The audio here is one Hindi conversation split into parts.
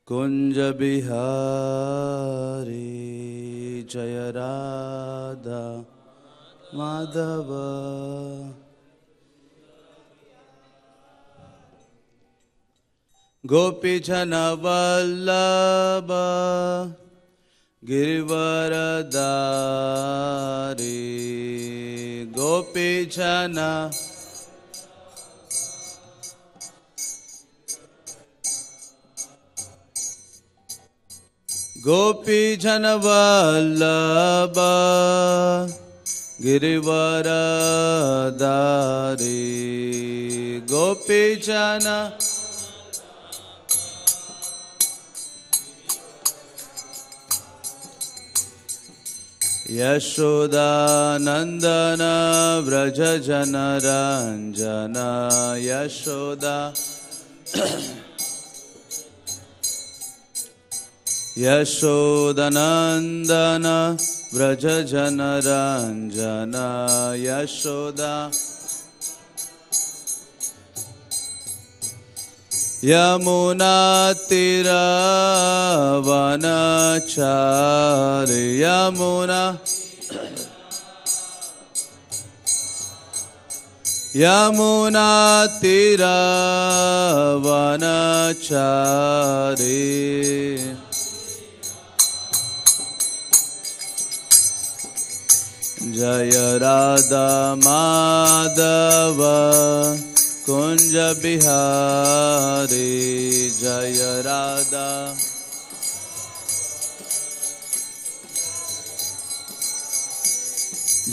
कुंज बिहारी जय राधा माधव। गोपी जन वल्लभ गिरिवरधारी। गोपी जन गोपी जन वल्लभ गिरिवरधारी। गोपी जन यशोदानंदन व्रज जनरंजन। यशोदा यशोदानंदन व्रज जनरंजन। यशोदा यमुना तीरवनचारि। यमुना यमुना तीरवनचारि। जय राधा माधव कुंज बिहारी। जय राधा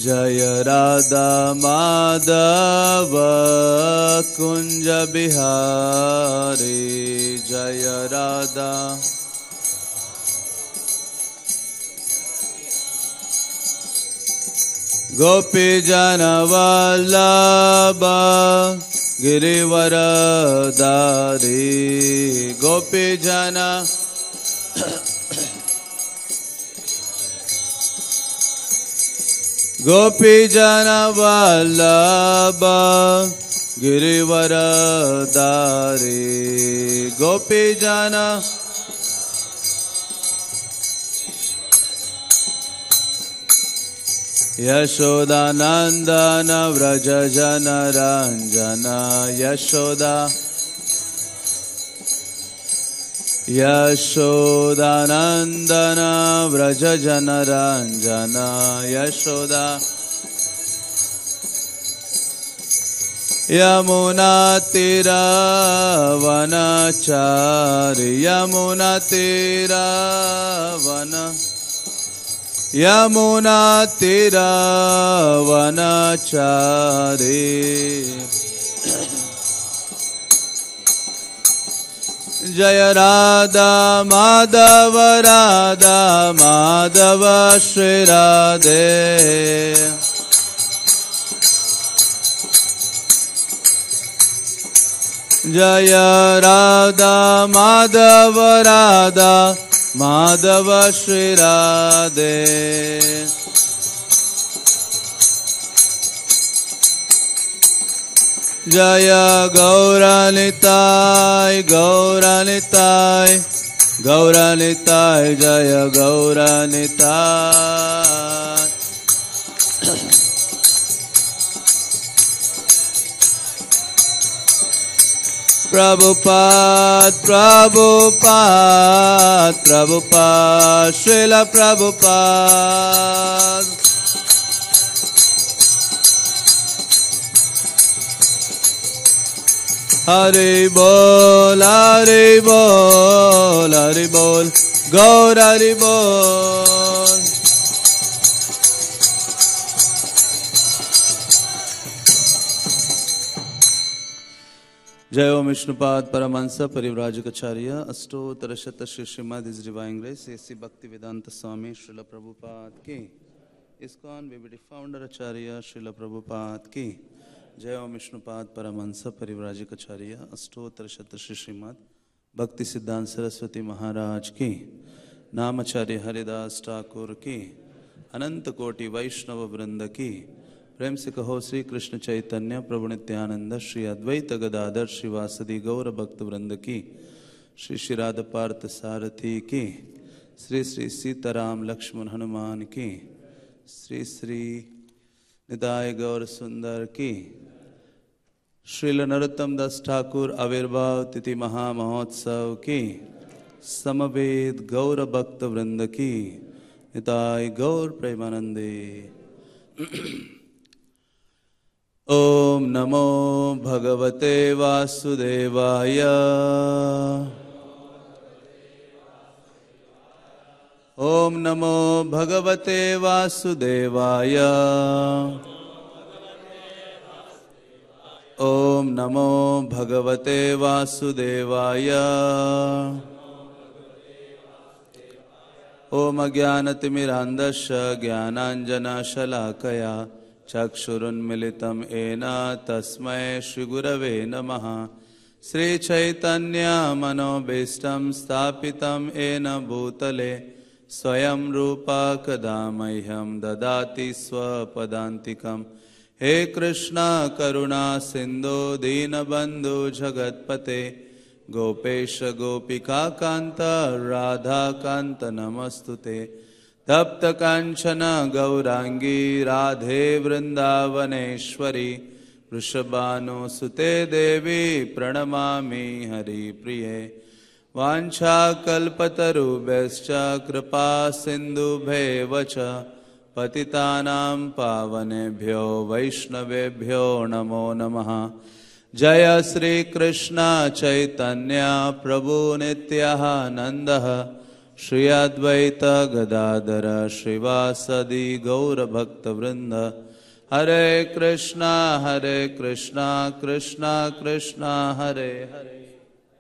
जय राधा माधव कुंज बिहारी। जय राधा गोपी जन वल्लभ गिरिवरधारी। गोपी जन गोपी जन वल्लभ गिरिवरधारी। गोपी जन यशोदानंदन व्रज जनरंजन। यशोदा यशोदानंदन व्रज जनरंजन। यशोदा यमुना तीरवनचारि। यमुना तीरवन यमुना तीरवनचारि। जय राधा माधव राधा माधव श्री राधे। जय राधा माधव राधा माधव श्री राधे। जय गौरनिताय गौरनिताय गौरनिताय। जय गौरनिताय। प्रभुपाद प्रभुपाद प्रभुपाद श्रील प्रभुपाद। हरि बोल हरि बोल हरि बोल गौर हरि बोल। जय ओम विष्णुपाद परमहंस परिव्राजकाचार्य अष्टोत्तर शत Shri Srimad his divine grace AC Bhakti Vedanta Swami Srila Prabhupada की। ISKCON BBD founder acharya Srila Prabhupada की। जय ओम विष्णुपाद परमहंस परिव्राजकाचार्य अष्टोत्तर शत श्री श्रीमद भक्ति सिद्धांत सरस्वती महाराज की। नामाचार्य हरिदास ठाकुर की। अनंत कोटि वैष्णव वृंद की। प्रेम से कहो श्री कृष्ण चैतन्य प्रभु नित्यानंद श्री अद्वैत गदाधर श्रीवासदि गौर भक्त वृंद की। श्री श्री राधा पार्थ सारथी की, श्री श्री सीताराम लक्ष्मण हनुमान की, श्री श्री निताय गौर सुंदर की, श्रील नरोत्तम दास ठाकुर आविर्भाव तिथि महामहोत्सव की, समवेत गौर भक्त वृंद की, निताय गौर प्रेमानंदे। ओम नमो भगवते वासुदेवाय। ओम नमो भगवते वासुदेवाय। ओम नमो भगवते वासुदेवाय। ओम अज्ञानतिमिरान्धस्य ज्ञानाञ्जनशलाकया चक्षुरुन्मिलितं येन तस्मै श्रीगुरवे नमः। श्रीचैतन्यमनोभीष्टं स्थापितं येन भूतले स्वयं रूपा कदा मह्यं ददाति स्वपदान्तिकं। हे कृष्ण करुणा सिन्धो दीनबन्धु जगत्पते गोपेश गोपिका कांत राधा कांत नमस्तुते। तप्त कांचन गौरांगी राधे वृंदावनेश्वरी वृषभानुसुते देवी प्रणमामि हरिप्रिये। वाञ्छाकल्पतरुभ्यश्च कृपा सिन्धुभ्येव च पतितानां पावनेभ्यो वैष्णवेभ्यो नमो नमः। जय श्री कृष्ण चैतन्य प्रभु नित्यानंद श्री अद्वैत गदाधर श्रीवासदि गौरभक्तवृंद। हरे कृष्णा कृष्णा कृष्णा हरे हरे,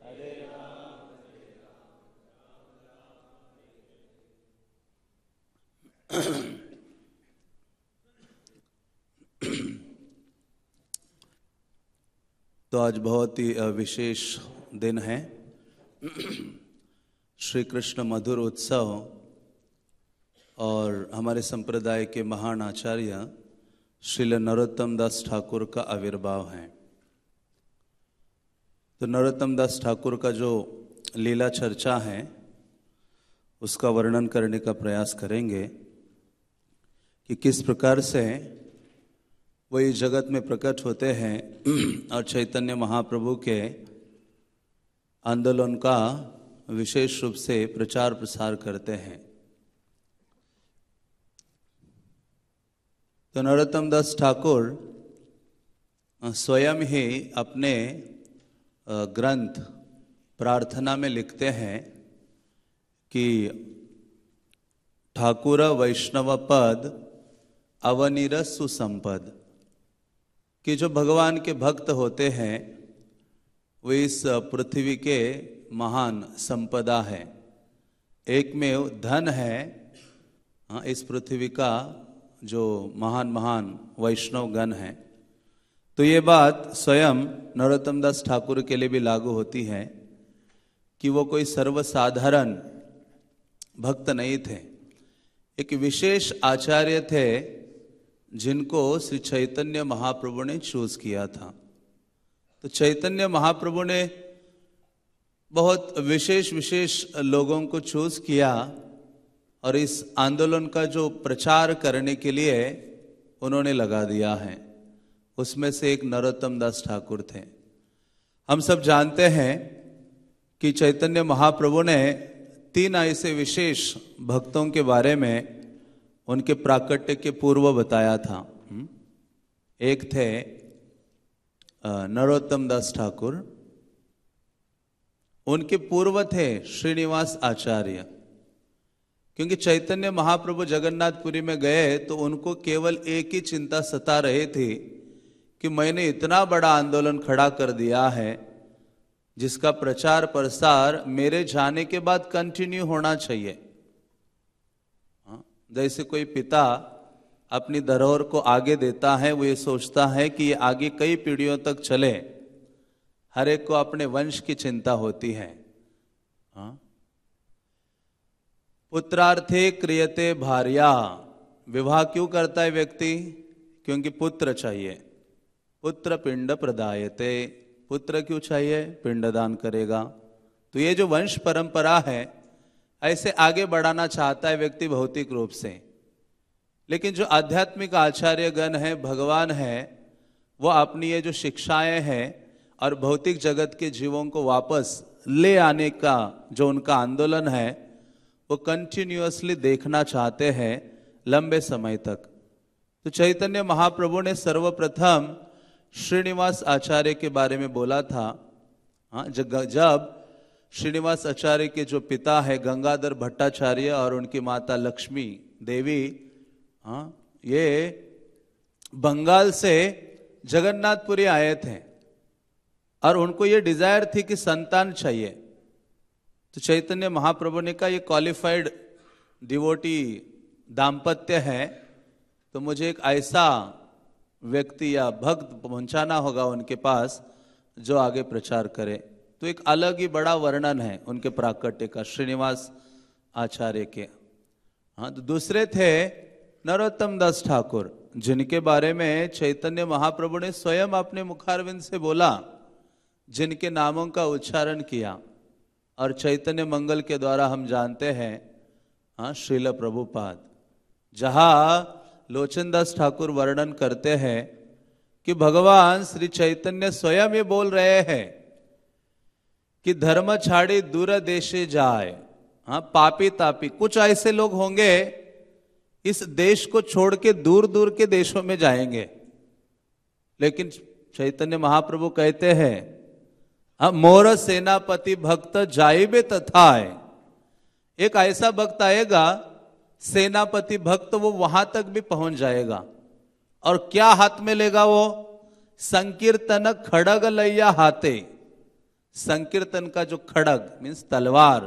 हरे राम। तो आज बहुत ही विशेष दिन है, श्री कृष्ण मधुर उत्सव और हमारे संप्रदाय के महान आचार्य श्रील नरोत्तम दास ठाकुर का आविर्भाव है। तो नरोत्तम दास ठाकुर का जो लीला चर्चा है उसका वर्णन करने का प्रयास करेंगे कि किस प्रकार से वो इस जगत में प्रकट होते हैं और चैतन्य महाप्रभु के आंदोलन का विशेष रूप से प्रचार प्रसार करते हैं। तो नरोत्तम दास ठाकुर स्वयं ही अपने ग्रंथ प्रार्थना में लिखते हैं कि ठाकुर वैष्णव पद अवनिर सुसंपद, कि जो भगवान के भक्त होते हैं वे इस पृथ्वी के महान संपदा है, एक में धन है। इस पृथ्वी का जो महान वैष्णव गण है। तो ये बात स्वयं नरोत्तम दास ठाकुर के लिए भी लागू होती है कि वो कोई सर्वसाधारण भक्त नहीं थे, एक विशेष आचार्य थे जिनको श्री चैतन्य महाप्रभु ने चूज किया था। तो चैतन्य महाप्रभु ने बहुत विशेष लोगों को चूज किया और इस आंदोलन का जो प्रचार करने के लिए उन्होंने लगा दिया है। उसमें से एक नरोत्तम दास ठाकुर थे। हम सब जानते हैं कि चैतन्य महाप्रभु ने 3 ऐसे विशेष भक्तों के बारे में उनके प्राकट्य के पूर्व बताया था। एक थे नरोत्तम दास ठाकुर, उनके पूर्व थे श्रीनिवास आचार्य। क्योंकि चैतन्य महाप्रभु जगन्नाथपुरी में गए तो उनको केवल एक ही चिंता सता रही थी कि मैंने इतना बड़ा आंदोलन खड़ा कर दिया है जिसका प्रचार प्रसार मेरे जाने के बाद कंटिन्यू होना चाहिए। जैसे कोई पिता अपनी धरोहर को आगे देता है, वो ये सोचता है कि ये आगे कई पीढ़ियों तक चले। हर एक को अपने वंश की चिंता होती है। पुत्रार्थे क्रियते भार्या, विवाह क्यों करता है व्यक्ति? क्योंकि पुत्र चाहिए। पुत्र पिंड प्रदायते, पुत्र क्यों चाहिए? पिंडदान करेगा। तो ये जो वंश परंपरा है, ऐसे आगे बढ़ाना चाहता है व्यक्ति भौतिक रूप से, लेकिन जो आध्यात्मिक आचार्यगण है, भगवान है, वो अपनी ये जो शिक्षाएं हैं और भौतिक जगत के जीवों को वापस ले आने का जो उनका आंदोलन है, वो कंटिन्यूअसली देखना चाहते हैं लंबे समय तक। तो चैतन्य महाप्रभु ने सर्वप्रथम श्रीनिवास आचार्य के बारे में बोला था। हाँ, जब श्रीनिवास आचार्य के जो पिता है गंगाधर भट्टाचार्य और उनकी माता लक्ष्मी देवी, हाँ, ये बंगाल से जगन्नाथपुरी आए थे और उनको ये डिजायर थी कि संतान चाहिए। तो चैतन्य महाप्रभु ने कहा ये क्वालिफाइड डिवोटी दाम्पत्य है, तो मुझे एक ऐसा व्यक्ति या भक्त पहुंचाना होगा उनके पास जो आगे प्रचार करे। तो एक अलग ही बड़ा वर्णन है उनके प्राकट्य का श्रीनिवास आचार्य के। हाँ, तो दूसरे थे नरोत्तम दास ठाकुर, जिनके बारे में चैतन्य महाप्रभु ने स्वयं अपने मुखारविंद से बोला, जिनके नामों का उच्चारण किया और चैतन्य मंगल के द्वारा हम जानते हैं, हाँ, श्रील प्रभुपाद। जहां लोचनदास ठाकुर वर्णन करते हैं कि भगवान श्री चैतन्य स्वयं ये बोल रहे हैं कि धर्म छाड़ी दूर देशे जाए। हाँ, पापी तापी कुछ ऐसे लोग होंगे इस देश को छोड़ के दूर दूर के देशों में जाएंगे, लेकिन चैतन्य महाप्रभु कहते हैं मोर सेनापति भक्त जाइबे तथाए। एक ऐसा भक्त आएगा सेनापति भक्त, वो वहां तक भी पहुंच जाएगा। और क्या हाथ में लेगा वो? संकीर्तन खड़ग लैया हाथे। संकीर्तन का जो खड़ग मीन्स तलवार,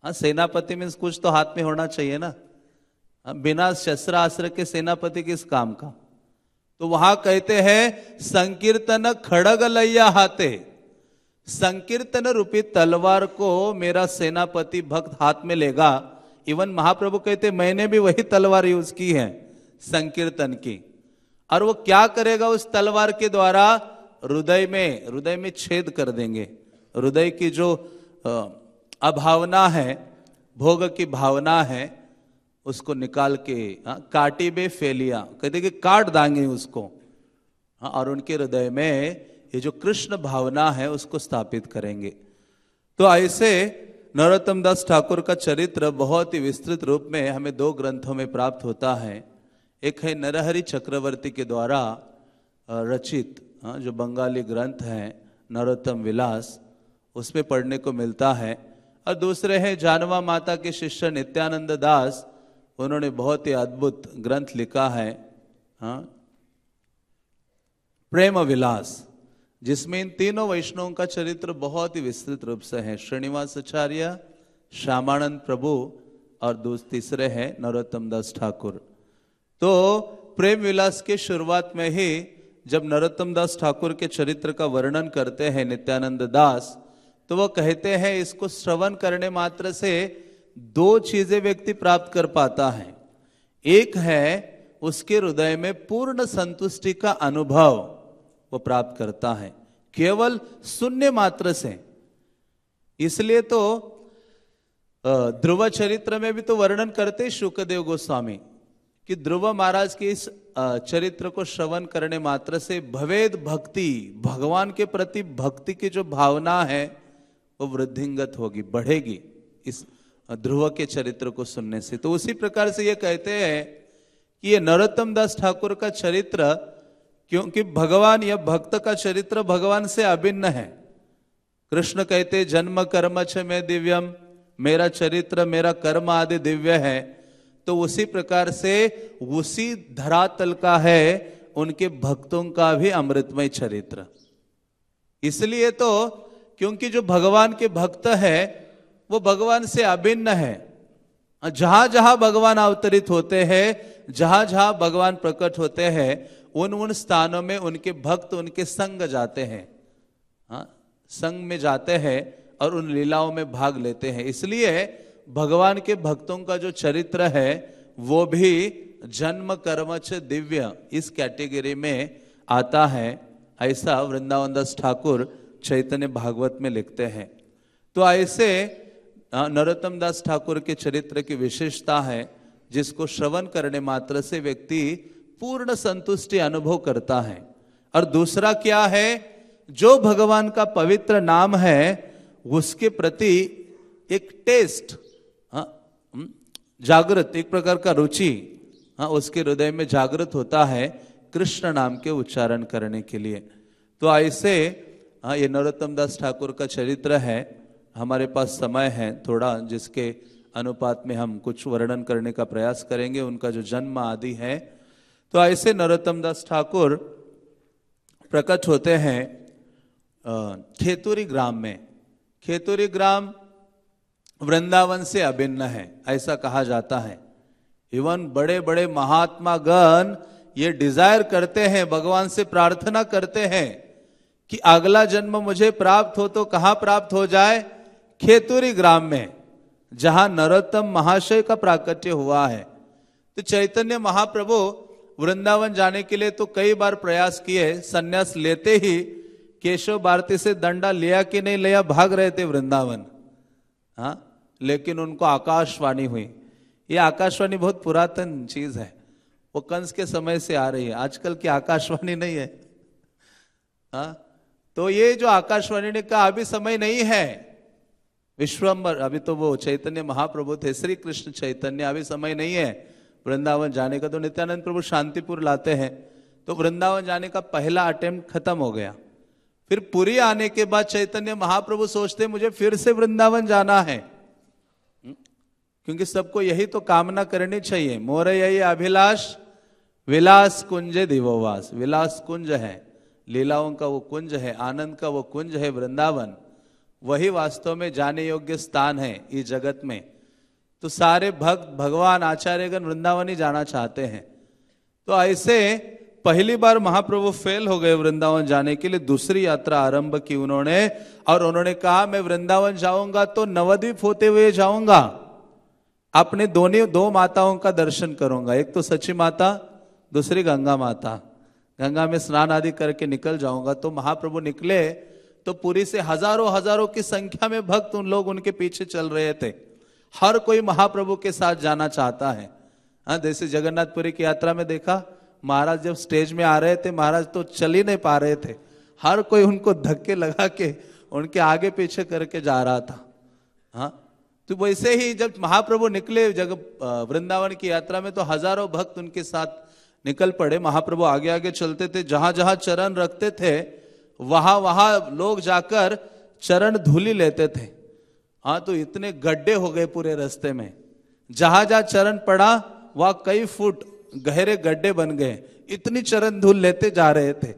हाँ, सेनापति मीन्स कुछ तो हाथ में होना चाहिए ना, बिना शस्त्र अस्त्र के सेनापति किस काम का। तो वहां कहते हैं संकीर्तन खड़ग लैया हाथे, संकीर्तन रूपी तलवार को मेरा सेनापति भक्त हाथ में लेगा। इवन महाप्रभु कहते मैंने भी वही तलवार यूज की है संकीर्तन की। और वो क्या करेगा उस तलवार के द्वारा? हृदय में छेद कर देंगे। हृदय की जो अभावना है, भोग की भावना है, उसको निकाल के काटी बे फेलिया, कहते कि काट देंगे उसको। हाँ, और उनके हृदय में ये जो कृष्ण भावना है उसको स्थापित करेंगे। तो ऐसे नरोत्तम दास ठाकुर का चरित्र बहुत ही विस्तृत रूप में हमें दो ग्रंथों में प्राप्त होता है। एक है नरहरि चक्रवर्ती के द्वारा रचित, जो बंगाली ग्रंथ है नरोत्तम विलास, उसमें पढ़ने को मिलता है। और दूसरे हैं जानवा माता के शिष्य नित्यानंद दास, उन्होंने बहुत ही अद्भुत ग्रंथ लिखा है, हाँ, प्रेम विलास, जिसमें इन तीनों वैष्णवों का चरित्र बहुत ही विस्तृत रूप से है। श्रीनिवास आचार्य, श्यामानंद प्रभु और तीसरे हैं नरोत्तम दास ठाकुर। तो प्रेम विलास के शुरुआत में ही जब नरोत्तम दास ठाकुर के चरित्र का वर्णन करते हैं नित्यानंद दास, तो वो कहते हैं इसको श्रवण करने मात्र से दो चीजें व्यक्ति प्राप्त कर पाता है। एक है उसके हृदय में पूर्ण संतुष्टि का अनुभव वो प्राप्त करता है केवल सुनने मात्र से। इसलिए तो ध्रुव चरित्र में भी तो वर्णन करते शुकदेव गोस्वामी कि ध्रुव महाराज के इस चरित्र को श्रवण करने मात्र से भवेद भक्ति, भगवान के प्रति भक्ति की जो भावना है वो वृद्धिंगत होगी, बढ़ेगी इस ध्रुव के चरित्र को सुनने से। तो उसी प्रकार से ये कहते हैं कि ये नरोत्तम दास ठाकुर का चरित्र, क्योंकि भगवान या भक्त का चरित्र भगवान से अभिन्न है। कृष्ण कहते जन्म कर्म छ में दिव्यम, मेरा चरित्र मेरा कर्म आदि दिव्य है। तो उसी प्रकार से उसी धरातल का है उनके भक्तों का भी अमृतमय चरित्र। इसलिए तो क्योंकि जो भगवान के भक्त है वो भगवान से अभिन्न है। जहां जहां भगवान अवतरित होते हैं, जहां जहां भगवान प्रकट होते हैं, उन उन स्थानों में उनके भक्त उनके संग जाते हैं, हाँ, संग में जाते हैं और उन लीलाओं में भाग लेते हैं। इसलिए भगवान के भक्तों का जो चरित्र है वो भी जन्म कर्म च दिव्य इस कैटेगरी में आता है। ऐसा वृंदावन दास ठाकुर चैतन्य भागवत में लिखते हैं। तो ऐसे नरोत्तम दास ठाकुर के चरित्र की विशेषता है, जिसको श्रवण करने मात्र से व्यक्ति पूर्ण संतुष्टि अनुभव करता है। और दूसरा क्या है, जो भगवान का पवित्र नाम है उसके प्रति एक टेस्ट, जागृत, एक प्रकार का रुचि उसके हृदय में जागृत होता है कृष्ण नाम के उच्चारण करने के लिए। तो ऐसे ये नरोत्तम दास ठाकुर का चरित्र है। हमारे पास समय है थोड़ा, जिसके अनुपात में हम कुछ वर्णन करने का प्रयास करेंगे, उनका जो जन्म आदि है। तो ऐसे नरोत्तम दास ठाकुर प्रकट होते हैं खेतुरी ग्राम में। खेतुरी ग्राम वृंदावन से अभिन्न है, ऐसा कहा जाता है। इवन बड़े बड़े महात्मा गण ये डिजायर करते हैं, भगवान से प्रार्थना करते हैं कि अगला जन्म मुझे प्राप्त हो तो कहां प्राप्त हो जाए, खेतुरी ग्राम में, जहां नरोत्तम महाशय का प्राकट्य हुआ है। तो चैतन्य महाप्रभु वृंदावन जाने के लिए तो कई बार प्रयास किए, संन्यास लेते ही केशव भारती से दंडा लिया कि नहीं लिया, भाग रहे थे वृंदावन। लेकिन उनको आकाशवाणी हुई। ये आकाशवाणी बहुत पुरातन चीज है, वो कंस के समय से आ रही है, आजकल की आकाशवाणी नहीं है। तो ये जो आकाशवाणी ने कहा अभी समय नहीं है, विश्वम्बर, अभी तो वो चैतन्य महाप्रभु थे, श्री कृष्ण चैतन्य, अभी समय नहीं है वृंदावन जाने का। तो नित्यानंद प्रभु शांतिपुर लाते हैं, तो वृंदावन जाने का पहला अटेम्प्ट खत्म हो गया। फिर पुरी आने के बाद चैतन्य महाप्रभु सोचते मुझे फिर से वृंदावन जाना है, क्योंकि सबको यही तो कामना करनी चाहिए। मोर यही अभिलाष विलास कुंज दिवोवास, विलास कुंज है, लीलाओं का वो कुंज है, आनंद का वो कुंज है वृंदावन, वही वास्तव में जाने योग्य स्थान है इस जगत में। तो सारे भक्त भगवान आचार्यगण वृंदावन ही जाना चाहते हैं। तो ऐसे पहली बार महाप्रभु फेल हो गए वृंदावन जाने के लिए, दूसरी यात्रा आरंभ की उन्होंने, और उन्होंने कहा मैं वृंदावन जाऊंगा तो नवद्वीप होते हुए जाऊंगा, अपने दो माताओं का दर्शन करूंगा, एक तो सची माता, दूसरी गंगा माता, गंगा में स्नान आदि करके निकल जाऊंगा। तो महाप्रभु निकले तो पुरी से हजारों हजारों की संख्या में भक्त उन लोग उनके पीछे चल रहे थे। हर कोई महाप्रभु के साथ जाना चाहता है। जैसे जगन्नाथपुरी की यात्रा में देखा, महाराज जब स्टेज में आ रहे थे, महाराज तो चल ही नहीं पा रहे थे, हर कोई उनको धक्के लगा के उनके आगे पीछे करके जा रहा था। तो वैसे ही जब महाप्रभु निकले वृंदावन की यात्रा में, तो हजारों भक्त उनके साथ निकल पड़े। महाप्रभु आगे आगे चलते थे, जहां जहां चरण रखते थे वहां वहां लोग जाकर चरण धूली लेते थे। तो इतने गड्ढे हो गए पूरे रास्ते में, जहां जहां चरण पड़ा वहां कई फुट गहरे गड्ढे बन गए, इतनी चरण धूल लेते जा रहे थे।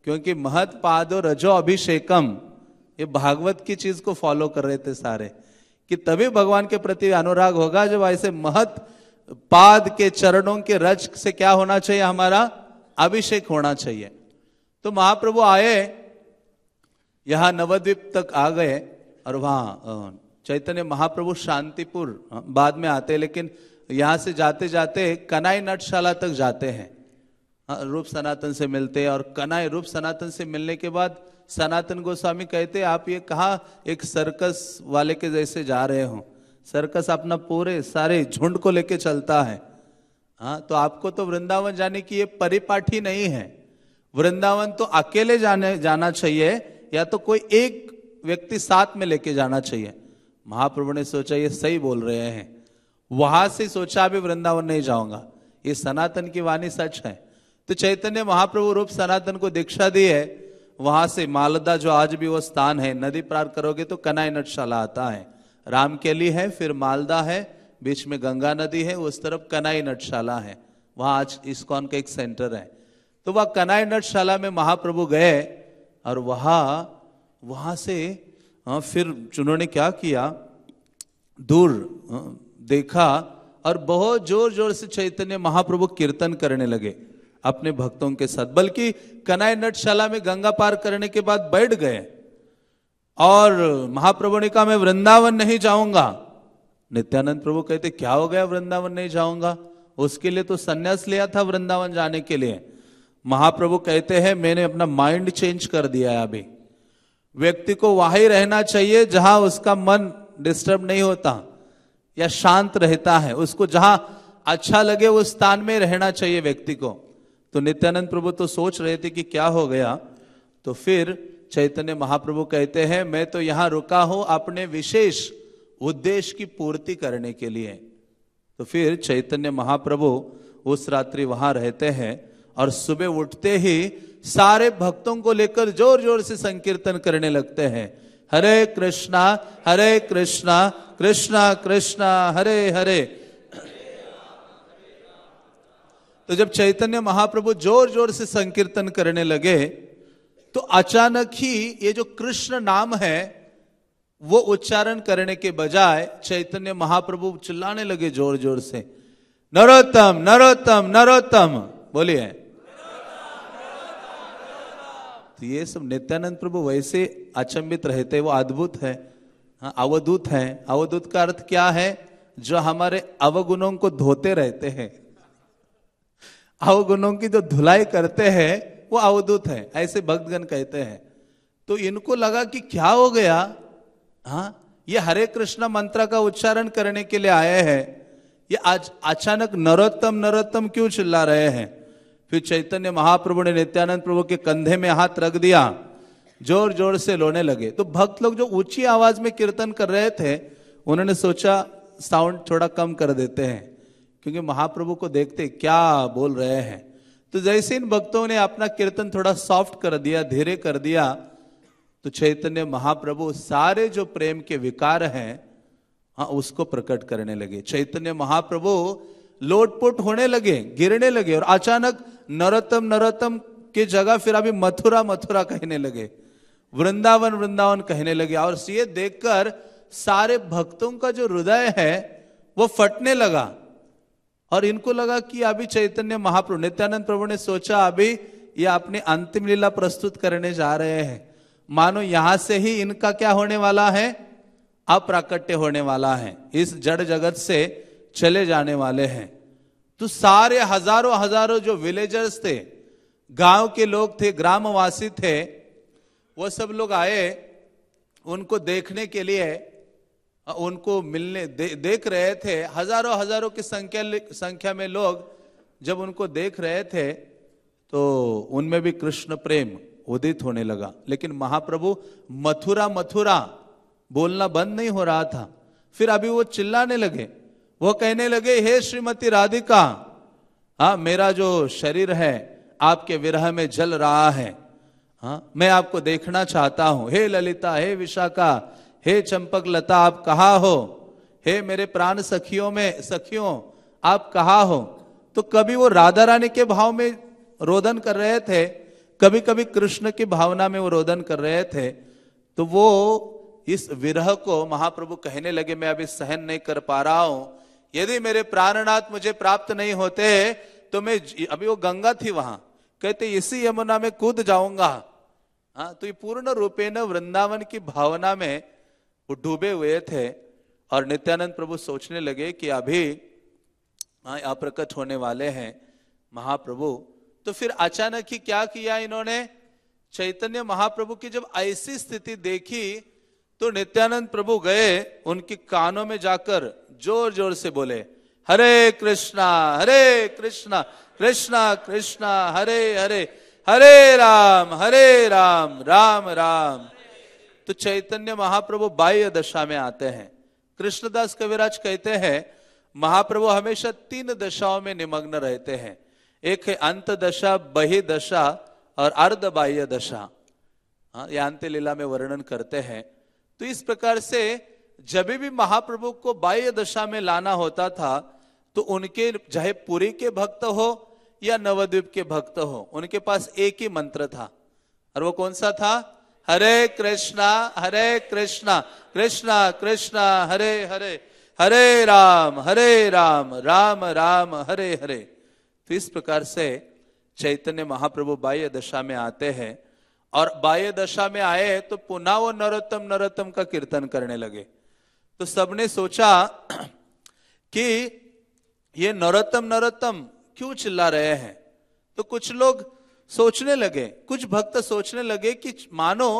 क्योंकि महत पादो रजो अभिषेकम, ये भागवत की चीज को फॉलो कर रहे थे सारे, कि तभी भगवान के प्रति अनुराग होगा जब ऐसे महत पाद के चरणों के रज से क्या होना चाहिए, हमारा अभिषेक होना चाहिए। तो महाप्रभु आए, यहां नवद्वीप तक आ गए, और वहां चैतन्य महाप्रभु शांतिपुर बाद में आते, लेकिन यहां से जाते जाते कनाई नटशाला तक जाते हैं। रूप सनातन से मिलते, और कनाई रूप सनातन से मिलने के बाद सनातन गोस्वामी कहते आप ये कहा एक सर्कस वाले के जैसे जा रहे हो, सर्कस अपना पूरे सारे झुंड को लेके चलता है। तो आपको तो वृंदावन जाने की ये परिपाठी नहीं है, वृंदावन तो अकेले जाना चाहिए, या तो कोई एक व्यक्ति साथ में लेके जाना चाहिए। महाप्रभु ने सोचा ये सही बोल रहे हैं, वहां से सोचा अभी वृंदावन नहीं जाऊंगा, ये सनातन की वाणी सच है। तो चैतन्य महाप्रभु रूप सनातन को दीक्षा दी है। वहां से मालदा, जो आज भी वो स्थान है, नदी पार करोगे तो कनाई नटशाला आता है, रामकेली है, फिर मालदा है, बीच में गंगा नदी है, उस तरफ कनाई नटशाला है, वहां आज इस्कॉन का एक सेंटर है। तो वह कनाई नटशाला में महाप्रभु गए, और वहां से फिर उन्होंने क्या किया, दूर देखा, और बहुत जोर जोर से चैतन्य महाप्रभु कीर्तन करने लगे अपने भक्तों के साथ। बल्कि कनाई नटशाला में गंगा पार करने के बाद बैठ गए, और महाप्रभु ने कहा मैं वृंदावन नहीं जाऊंगा। नित्यानंद प्रभु कहते क्या हो गया वृंदावन नहीं जाऊंगा, उसके लिए तो संन्यास लिया था वृंदावन जाने के लिए। महाप्रभु कहते हैं मैंने अपना माइंड चेंज कर दिया है अभी, व्यक्ति को वहीं रहना चाहिए जहां उसका मन डिस्टर्ब नहीं होता या शांत रहता है। उसको जहां अच्छा लगे उस स्थान में रहना चाहिए व्यक्ति को। तो नित्यानंद प्रभु तो सोच रहे थे कि क्या हो गया। तो फिर चैतन्य महाप्रभु कहते हैं, मैं तो यहां रुका हूं अपने विशेष उद्देश्य की पूर्ति करने के लिए। तो फिर चैतन्य महाप्रभु उस रात्रि वहां रहते हैं और सुबह उठते ही सारे भक्तों को लेकर जोर जोर से संकीर्तन करने लगते हैं, हरे कृष्णा कृष्णा कृष्णा हरे हरे। तो जब चैतन्य महाप्रभु जोर जोर से संकीर्तन करने लगे तो अचानक ही ये जो कृष्ण नाम है वो उच्चारण करने के बजाय चैतन्य महाप्रभु चिल्लाने लगे जोर जोर से, नरोत्तम नरोत्तम नरोत्तम। बोलिए। तो ये सब नित्यानंद प्रभु वैसे अचंभित रहते, वो अद्भुत है। अवधूत है। अवधूत का अर्थ क्या है? जो हमारे अवगुणों को धोते रहते हैं, अवगुणों की जो धुलाई करते हैं वो अवधूत है, ऐसे भक्तगण कहते हैं। तो इनको लगा कि क्या हो गया, ये हरे कृष्णा मंत्र का उच्चारण करने के लिए आए हैं, ये आज अचानक नरोत्तम नरोत्तम क्यों चिल्ला रहे हैं। फिर चैतन्य महाप्रभु ने नित्यानंद प्रभु के कंधे में हाथ रख दिया, जोर जोर से रोने लगे। तो भक्त लोग जो ऊंची आवाज में कीर्तन कर रहे थे उन्होंने सोचा साउंड थोड़ा कम कर देते हैं, क्योंकि महाप्रभु को देखते क्या बोल रहे हैं। तो जैसे इन भक्तों ने अपना कीर्तन थोड़ा सॉफ्ट कर दिया, धीरे कर दिया, तो चैतन्य महाप्रभु सारे जो प्रेम के विकार हैं उसको प्रकट करने लगे। चैतन्य महाप्रभु लोटपोट होने लगे, गिरने लगे, और अचानक नरोत्तम नरोत्तम की जगह फिर अभी मथुरा मथुरा कहने लगे, वृंदावन वृंदावन कहने लगे। और ये देखकर सारे भक्तों का जो हृदय है वो फटने लगा और इनको लगा कि अभी चैतन्य महाप्रभु, नित्यानंद प्रभु ने सोचा अभी ये अपनी अंतिम लीला प्रस्तुत करने जा रहे हैं, मानो यहां से ही इनका क्या होने वाला है, अप्राकट्य होने वाला है, इस जड़ जगत से चले जाने वाले हैं। तो सारे हजारों हजारों जो विलेजर्स थे, गांव के लोग थे, ग्रामवासी थे, वो सब लोग आए उनको देखने के लिए, उनको मिलने देख रहे थे। हजारों हजारों की संख्या में लोग जब उनको देख रहे थे तो उनमें भी कृष्ण प्रेम उदित होने लगा। लेकिन महाप्रभु मथुरा मथुरा बोलना बंद नहीं हो रहा था। फिर अभी वो चिल्लाने लगे, वो कहने लगे, हे श्रीमती राधिका, मेरा जो शरीर है आपके विरह में जल रहा है, मैं आपको देखना चाहता हूं। हे ललिता, हे विशाखा, हे चंपक लता, आप कहाँ हो? हे मेरे प्राण सखियों आप कहाँ हो? तो कभी वो राधा रानी के भाव में रोदन कर रहे थे, कभी कभी कृष्ण की भावना में वो रोदन कर रहे थे। तो वो इस विरह को महाप्रभु कहने लगे, मैं अभी सहन नहीं कर पा रहा हूं, यदि मेरे प्राणनाथ मुझे प्राप्त नहीं होते तो मैं, अभी वो गंगा थी वहां, कहते इसी यमुना में कूद जाऊंगा। तो ये पूर्ण रूपेण वृंदावन की भावना में वो डूबे हुए थे। और नित्यानंद प्रभु सोचने लगे कि अभी अप्रकट होने वाले हैं महाप्रभु। तो फिर अचानक ही क्या किया इन्होंने, चैतन्य महाप्रभु की जब ऐसी स्थिति देखी तो नित्यानंद प्रभु गए, उनके कानों में जाकर जोर जोर से बोले, हरे कृष्णा कृष्णा कृष्णा हरे हरे, हरे राम राम राम। तो चैतन्य महाप्रभु बाह्य दशा में आते हैं। कृष्णदास कविराज कहते हैं महाप्रभु हमेशा 3 दशाओं में निमग्न रहते हैं। एक है अंत दशा, बहि दशा और अर्ध बाह्य दशा। ये अंत्य लीला में वर्णन करते हैं। तो इस प्रकार से जब भी महाप्रभु को बाह्य दशा में लाना होता था तो उनके, चाहे पुरी के भक्त हो या नवद्वीप के भक्त हो, उनके पास एक ही मंत्र था, और वो कौन सा था? हरे कृष्णा कृष्णा कृष्णा हरे हरे, हरे राम राम राम हरे हरे। तो इस प्रकार से चैतन्य महाप्रभु बाह्य दशा में आते हैं, और बाह्य दशा में आए तो पुनः वो नरोत्तम का कीर्तन करने लगे। तो सबने सोचा कि ये नरोत्तम क्यों चिल्ला रहे हैं। तो कुछ लोग सोचने लगे, कुछ भक्त सोचने लगे कि मानो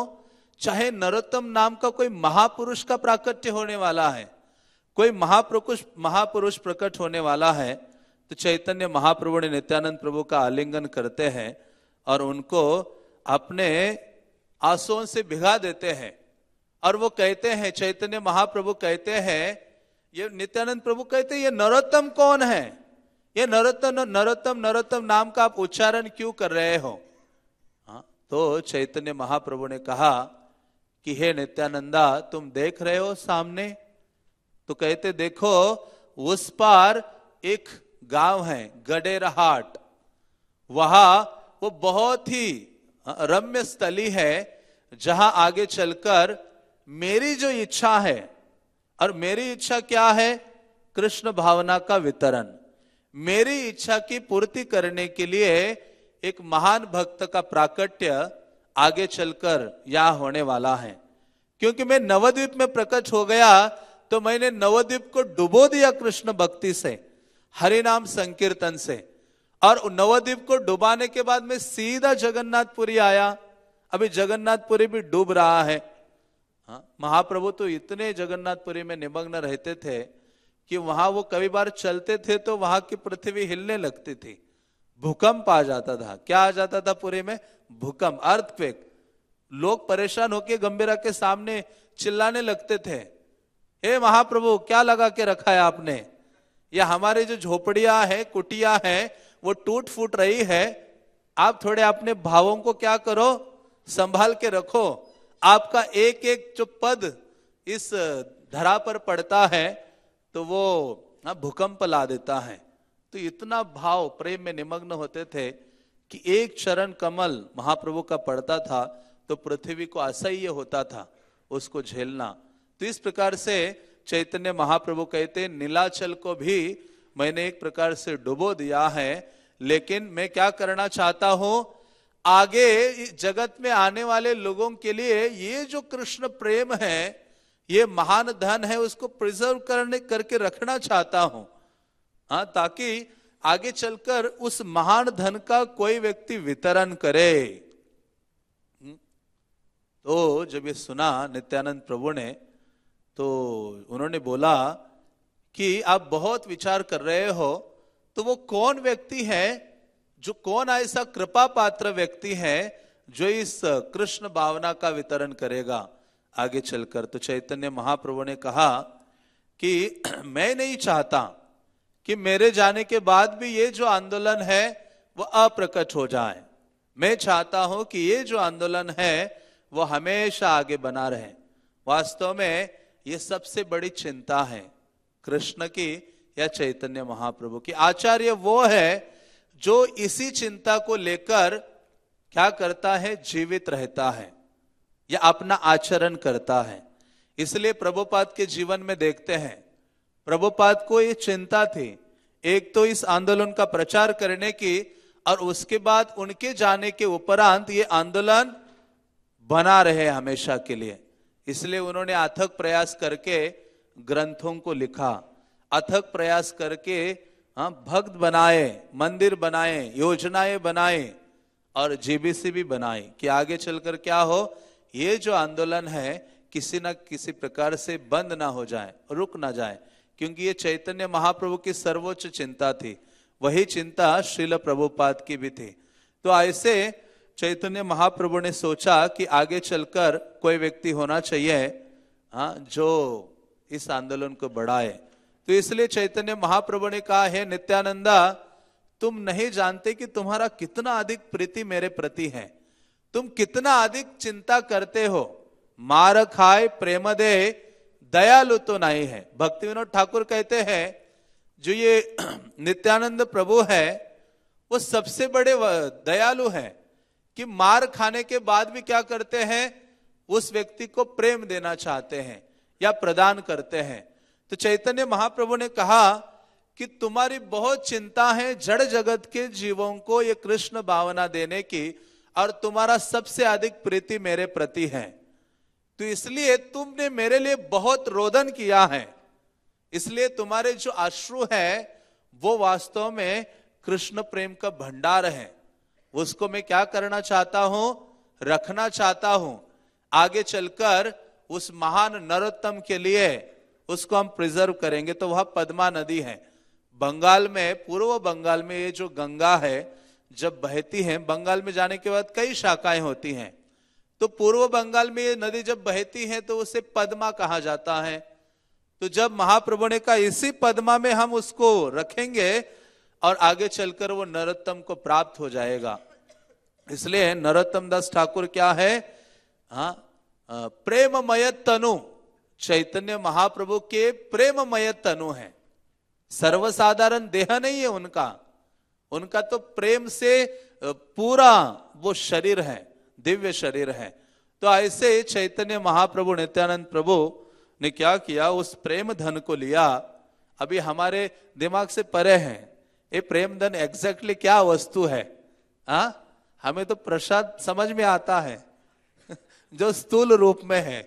चाहे नरोत्तम नाम का कोई महापुरुष का प्राकट्य होने वाला है, कोई महापुरुष प्रकट होने वाला है, तो चैतन्य महाप्रभु ने नित्यानंद प्रभु का आलिंगन करते हैं और उनको अपने आंसुओं से भिगा देते हैं। और वो कहते हैं, चैतन्य महाप्रभु कहते हैं, ये नित्यानंद प्रभु कहते हैं, ये नरोत्तम कौन है? ये नरोत्तम नाम का आप उच्चारण क्यों कर रहे हो? हाँ, तो चैतन्य महाप्रभु ने कहा कि हे नित्यानंदा, तुम देख रहे हो सामने? तो कहते देखो, उस पार एक गांव है गडेरहाट, वहां वो बहुत ही रम्य स्थली है जहां आगे चलकर मेरी जो इच्छा है, और मेरी इच्छा क्या है? कृष्ण भावना का वितरण। मेरी इच्छा की पूर्ति करने के लिए एक महान भक्त का प्राकट्य आगे चलकर यहां होने वाला है। क्योंकि मैं नवद्वीप में प्रकट हो गया तो मैंने नवद्वीप को डुबो दिया कृष्ण भक्ति से, हरिनाम संकीर्तन से, और नवद्वीप को डुबाने के बाद मैं सीधा जगन्नाथपुरी आया। अभी जगन्नाथपुरी भी डूब रहा है। हाँ, महाप्रभु तो इतने जगन्नाथपुरी में निमग्न रहते थे कि वहां वो कई बार चलते थे तो वहां की पृथ्वी हिलने लगती थी, भूकंप आ जाता था। क्या आ जाता था पुरी में? भूकंप, अर्थक्वेक। लोग परेशान होकर गंभीरा के सामने चिल्लाने लगते थे, हे महाप्रभु क्या लगा के रखा है आपने? या हमारे जो झोपड़ियां है, कुटिया है, वो टूट फूट रही है, आप थोड़े अपने भावों को क्या करो, संभाल के रखो। आपका एक एक जो पद इस धरा पर पड़ता है तो वो भूकंप ला देता है। तो इतना भाव प्रेम में निमग्न होते थे कि एक चरण कमल महाप्रभु का पड़ता था तो पृथ्वी को असह्य होता था उसको झेलना। तो इस प्रकार से चैतन्य महाप्रभु कहते, नीलाचल को भी मैंने एक प्रकार से डुबो दिया है, लेकिन मैं क्या करना चाहता हूं, आगे जगत में आने वाले लोगों के लिए ये जो कृष्ण प्रेम है, ये महान धन है, उसको प्रिजर्व करके रखना चाहता हूं। हाँ, ताकि आगे चलकर उस महान धन का कोई व्यक्ति वितरण करे। तो जब ये सुना नित्यानंद प्रभु ने, तो उन्होंने बोला कि आप बहुत विचार कर रहे हो, तो वो कौन व्यक्ति है, जो कौन ऐसा कृपा पात्र व्यक्ति है जो इस कृष्ण भावना का वितरण करेगा आगे चलकर? तो चैतन्य महाप्रभु ने कहा कि मैं नहीं चाहता कि मेरे जाने के बाद भी ये जो आंदोलन है वो अप्रकट हो जाए। मैं चाहता हूं कि ये जो आंदोलन है वो हमेशा आगे बना रहे। वास्तव में ये सबसे बड़ी चिंता है कृष्ण की या चैतन्य महाप्रभु की। आचार्य वो है जो इसी चिंता को लेकर क्या करता है, जीवित रहता है या अपना आचरण करता है। इसलिए प्रभुपाद के जीवन में देखते हैं, प्रभुपाद को ये चिंता थी, एक तो इस आंदोलन का प्रचार करने की, और उसके बाद उनके जाने के उपरांत ये आंदोलन बना रहे हमेशा के लिए। इसलिए उन्होंने अथक प्रयास करके ग्रंथों को लिखा, अथक प्रयास करके भक्त बनाए, मंदिर बनाए, योजनाएं बनाए और जीबीसी भी बनाई कि आगे चलकर क्या हो, ये जो आंदोलन है किसी ना किसी प्रकार से बंद ना हो जाए, रुक ना जाए। क्योंकि ये चैतन्य महाप्रभु की सर्वोच्च चिंता थी, वही चिंता श्रील प्रभुपाद की भी थी। तो ऐसे चैतन्य महाप्रभु ने सोचा कि आगे चलकर कोई व्यक्ति होना चाहिए जो इस आंदोलन को बढ़ाए। तो इसलिए चैतन्य महाप्रभु ने कहा, है नित्यानंदा, तुम नहीं जानते कि तुम्हारा कितना अधिक प्रीति मेरे प्रति है, तुम कितना अधिक चिंता करते हो। मार खाए प्रेम दे दयालु तो नहीं है। भक्ति विनोद ठाकुर कहते हैं जो ये नित्यानंद प्रभु है वो सबसे बड़े दयालु हैं कि मार खाने के बाद भी क्या करते हैं, उस व्यक्ति को प्रेम देना चाहते हैं या प्रदान करते हैं। तो चैतन्य महाप्रभु ने कहा कि तुम्हारी बहुत चिंता है जड़ जगत के जीवों को ये कृष्ण भावना देने की, और तुम्हारा सबसे अधिक प्रीति मेरे प्रति है, तो इसलिए तुमने मेरे लिए बहुत रोदन किया है। इसलिए तुम्हारे जो अश्रु है वो वास्तव में कृष्ण प्रेम का भंडार है, उसको मैं क्या करना चाहता हूं, रखना चाहता हूं। आगे चलकर उस महान नरोत्तम के लिए उसको हम प्रिजर्व करेंगे। तो वह पद्मा नदी है बंगाल में, पूर्व बंगाल में। ये जो गंगा है जब बहती है, बंगाल में जाने के बाद कई शाखाएं होती हैं, तो पूर्व बंगाल में ये नदी जब बहती है तो उसे पद्मा कहा जाता है। तो जब महाप्रभु ने कहा इसी पद्मा में हम उसको रखेंगे और आगे चलकर वो नरोत्तम को प्राप्त हो जाएगा, इसलिए नरोत्तम दास ठाकुर क्या है? प्रेममय तनु, चैतन्य महाप्रभु के प्रेममय तनु है। सर्वसाधारण देह नहीं है उनका, उनका तो प्रेम से पूरा वो शरीर है, दिव्य शरीर है। तो ऐसे चैतन्य महाप्रभु नित्यानंद प्रभु ने क्या किया? उस प्रेम धन को लिया। अभी हमारे दिमाग से परे है ये प्रेम धन एग्जैक्टली क्या वस्तु है। हमें तो प्रसाद समझ में आता है जो स्थूल रूप में है,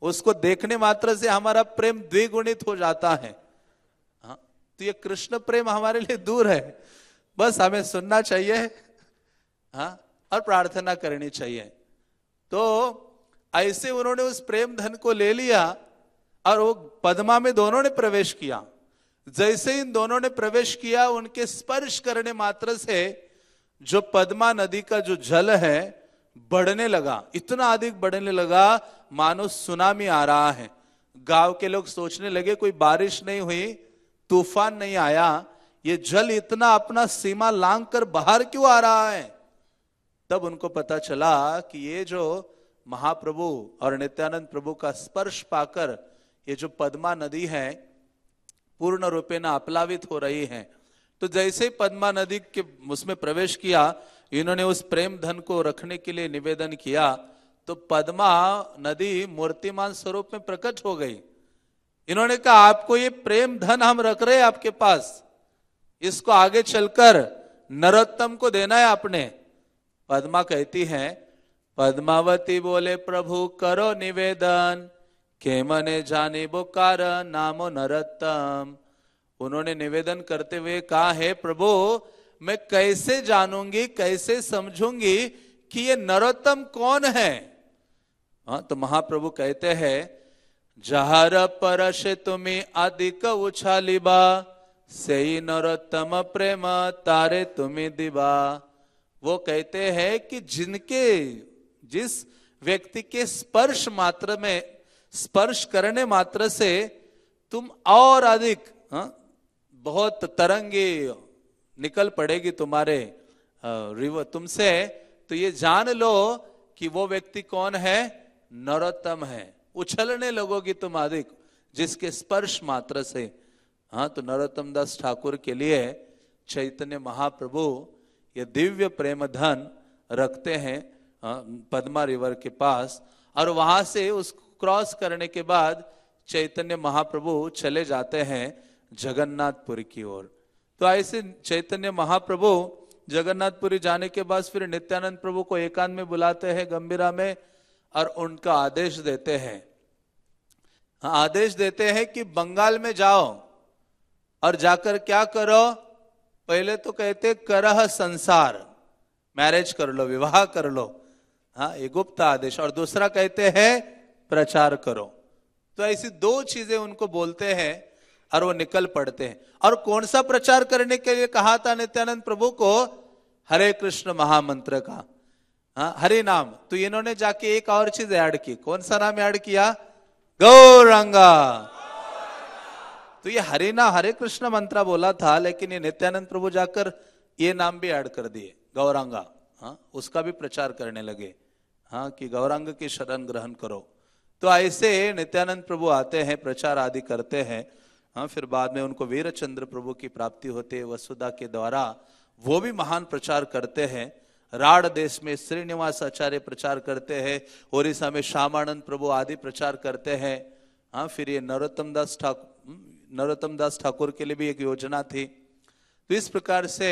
उसको देखने मात्र से हमारा प्रेम द्विगुणित हो जाता है। तो ये कृष्ण प्रेम हमारे लिए दूर है, बस हमें सुनना चाहिए और प्रार्थना करनी चाहिए। तो ऐसे उन्होंने उस प्रेम धन को ले लिया और वो पद्मा में दोनों ने प्रवेश किया। जैसे इन दोनों ने प्रवेश किया, उनके स्पर्श करने मात्र से जो पद्मा नदी का जो जल है बढ़ने लगा, इतना अधिक बढ़ने लगा मानो सुनामी आ रहा है। गांव के लोग सोचने लगे कोई बारिश नहीं हुई, तूफान नहीं आया, ये जल इतना अपना सीमा लांघ कर बाहर क्यों आ रहा है? तब उनको पता चला कि ये जो महाप्रभु और नित्यानंद प्रभु का स्पर्श पाकर ये जो पद्मा नदी है पूर्ण रूपे न अपलावित हो रही है। तो जैसे पद्मा नदी के उसमें प्रवेश किया, इन्होंने उस प्रेम धन को रखने के लिए निवेदन किया, तो पद्मा नदी मूर्तिमान स्वरूप में प्रकट हो गई। इन्होंने कहा आपको ये प्रेम धन हम रख रहे हैं आपके पास, इसको आगे चलकर नरोत्तम को देना है आपने। पद्मा कहती है, पद्मावती बोले प्रभु करो निवेदन, के मने जाने बोकार नामो नरोत्तम। उन्होंने निवेदन करते हुए कहा है प्रभु मैं कैसे जानूंगी, कैसे समझूंगी कि ये नरोत्तम कौन है? तो महाप्रभु कहते हैं जहर परश तुम्हें अधिक उछालिबा, सही नरोत्तम प्रेम तारे तुम्हें दिबा। वो कहते हैं कि जिस व्यक्ति के स्पर्श मात्र में, स्पर्श करने मात्र से तुम और अधिक बहुत तरंगे निकल पड़ेगी तुम्हारे रिवर तुमसे, तो ये जान लो कि वो व्यक्ति कौन है? नरोत्तम है। उछलने लगोगी तुम अधिक जिसके स्पर्श मात्र से। तो नरोत्तम दास ठाकुर के लिए चैतन्य महाप्रभु ये दिव्य प्रेम धन रखते हैं पद्मा रिवर के पास, और वहां से उस क्रॉस करने के बाद चैतन्य महाप्रभु चले जाते हैं जगन्नाथपुरी की ओर। तो ऐसे चैतन्य महाप्रभु जगन्नाथपुरी जाने के बाद फिर नित्यानंद प्रभु को एकांत में बुलाते हैं गंभीरा में, और उनका आदेश देते हैं, आदेश देते हैं कि बंगाल में जाओ और जाकर क्या करो? पहले तो कहते करह संसार, मैरिज कर लो, विवाह कर लो, ये गुप्त आदेश। और दूसरा कहते हैं प्रचार करो। तो ऐसी दो चीजें उनको बोलते हैं और वो निकल पड़ते हैं। और कौन सा प्रचार करने के लिए कहा था नित्यानंद प्रभु को? हरे कृष्ण महामंत्र का, हरि नाम। तो इन्होंने जाके एक और चीज ऐड की। कौन सा नाम ऐड किया? गौरंगा। तो ये हरि नाम, हरे कृष्ण मंत्र बोला था, लेकिन ये नित्यानंद प्रभु जाकर ये नाम भी ऐड कर दिए, गौरंगा। उसका भी प्रचार करने लगे, कि गौरांग की शरण ग्रहण करो। तो ऐसे नित्यानंद प्रभु आते हैं, प्रचार आदि करते हैं। फिर बाद में उनको वीरचंद्र प्रभु की प्राप्ति होती है वसुधा के द्वारा, वो भी महान प्रचार करते हैं। राढ़ देश में श्रीनिवास आचार्य प्रचार करते हैं, ओडिशा में श्यामानंद प्रभु आदि प्रचार करते हैं। फिर ये नरोत्तम दास ठाकुर के लिए भी एक योजना थी। तो इस प्रकार से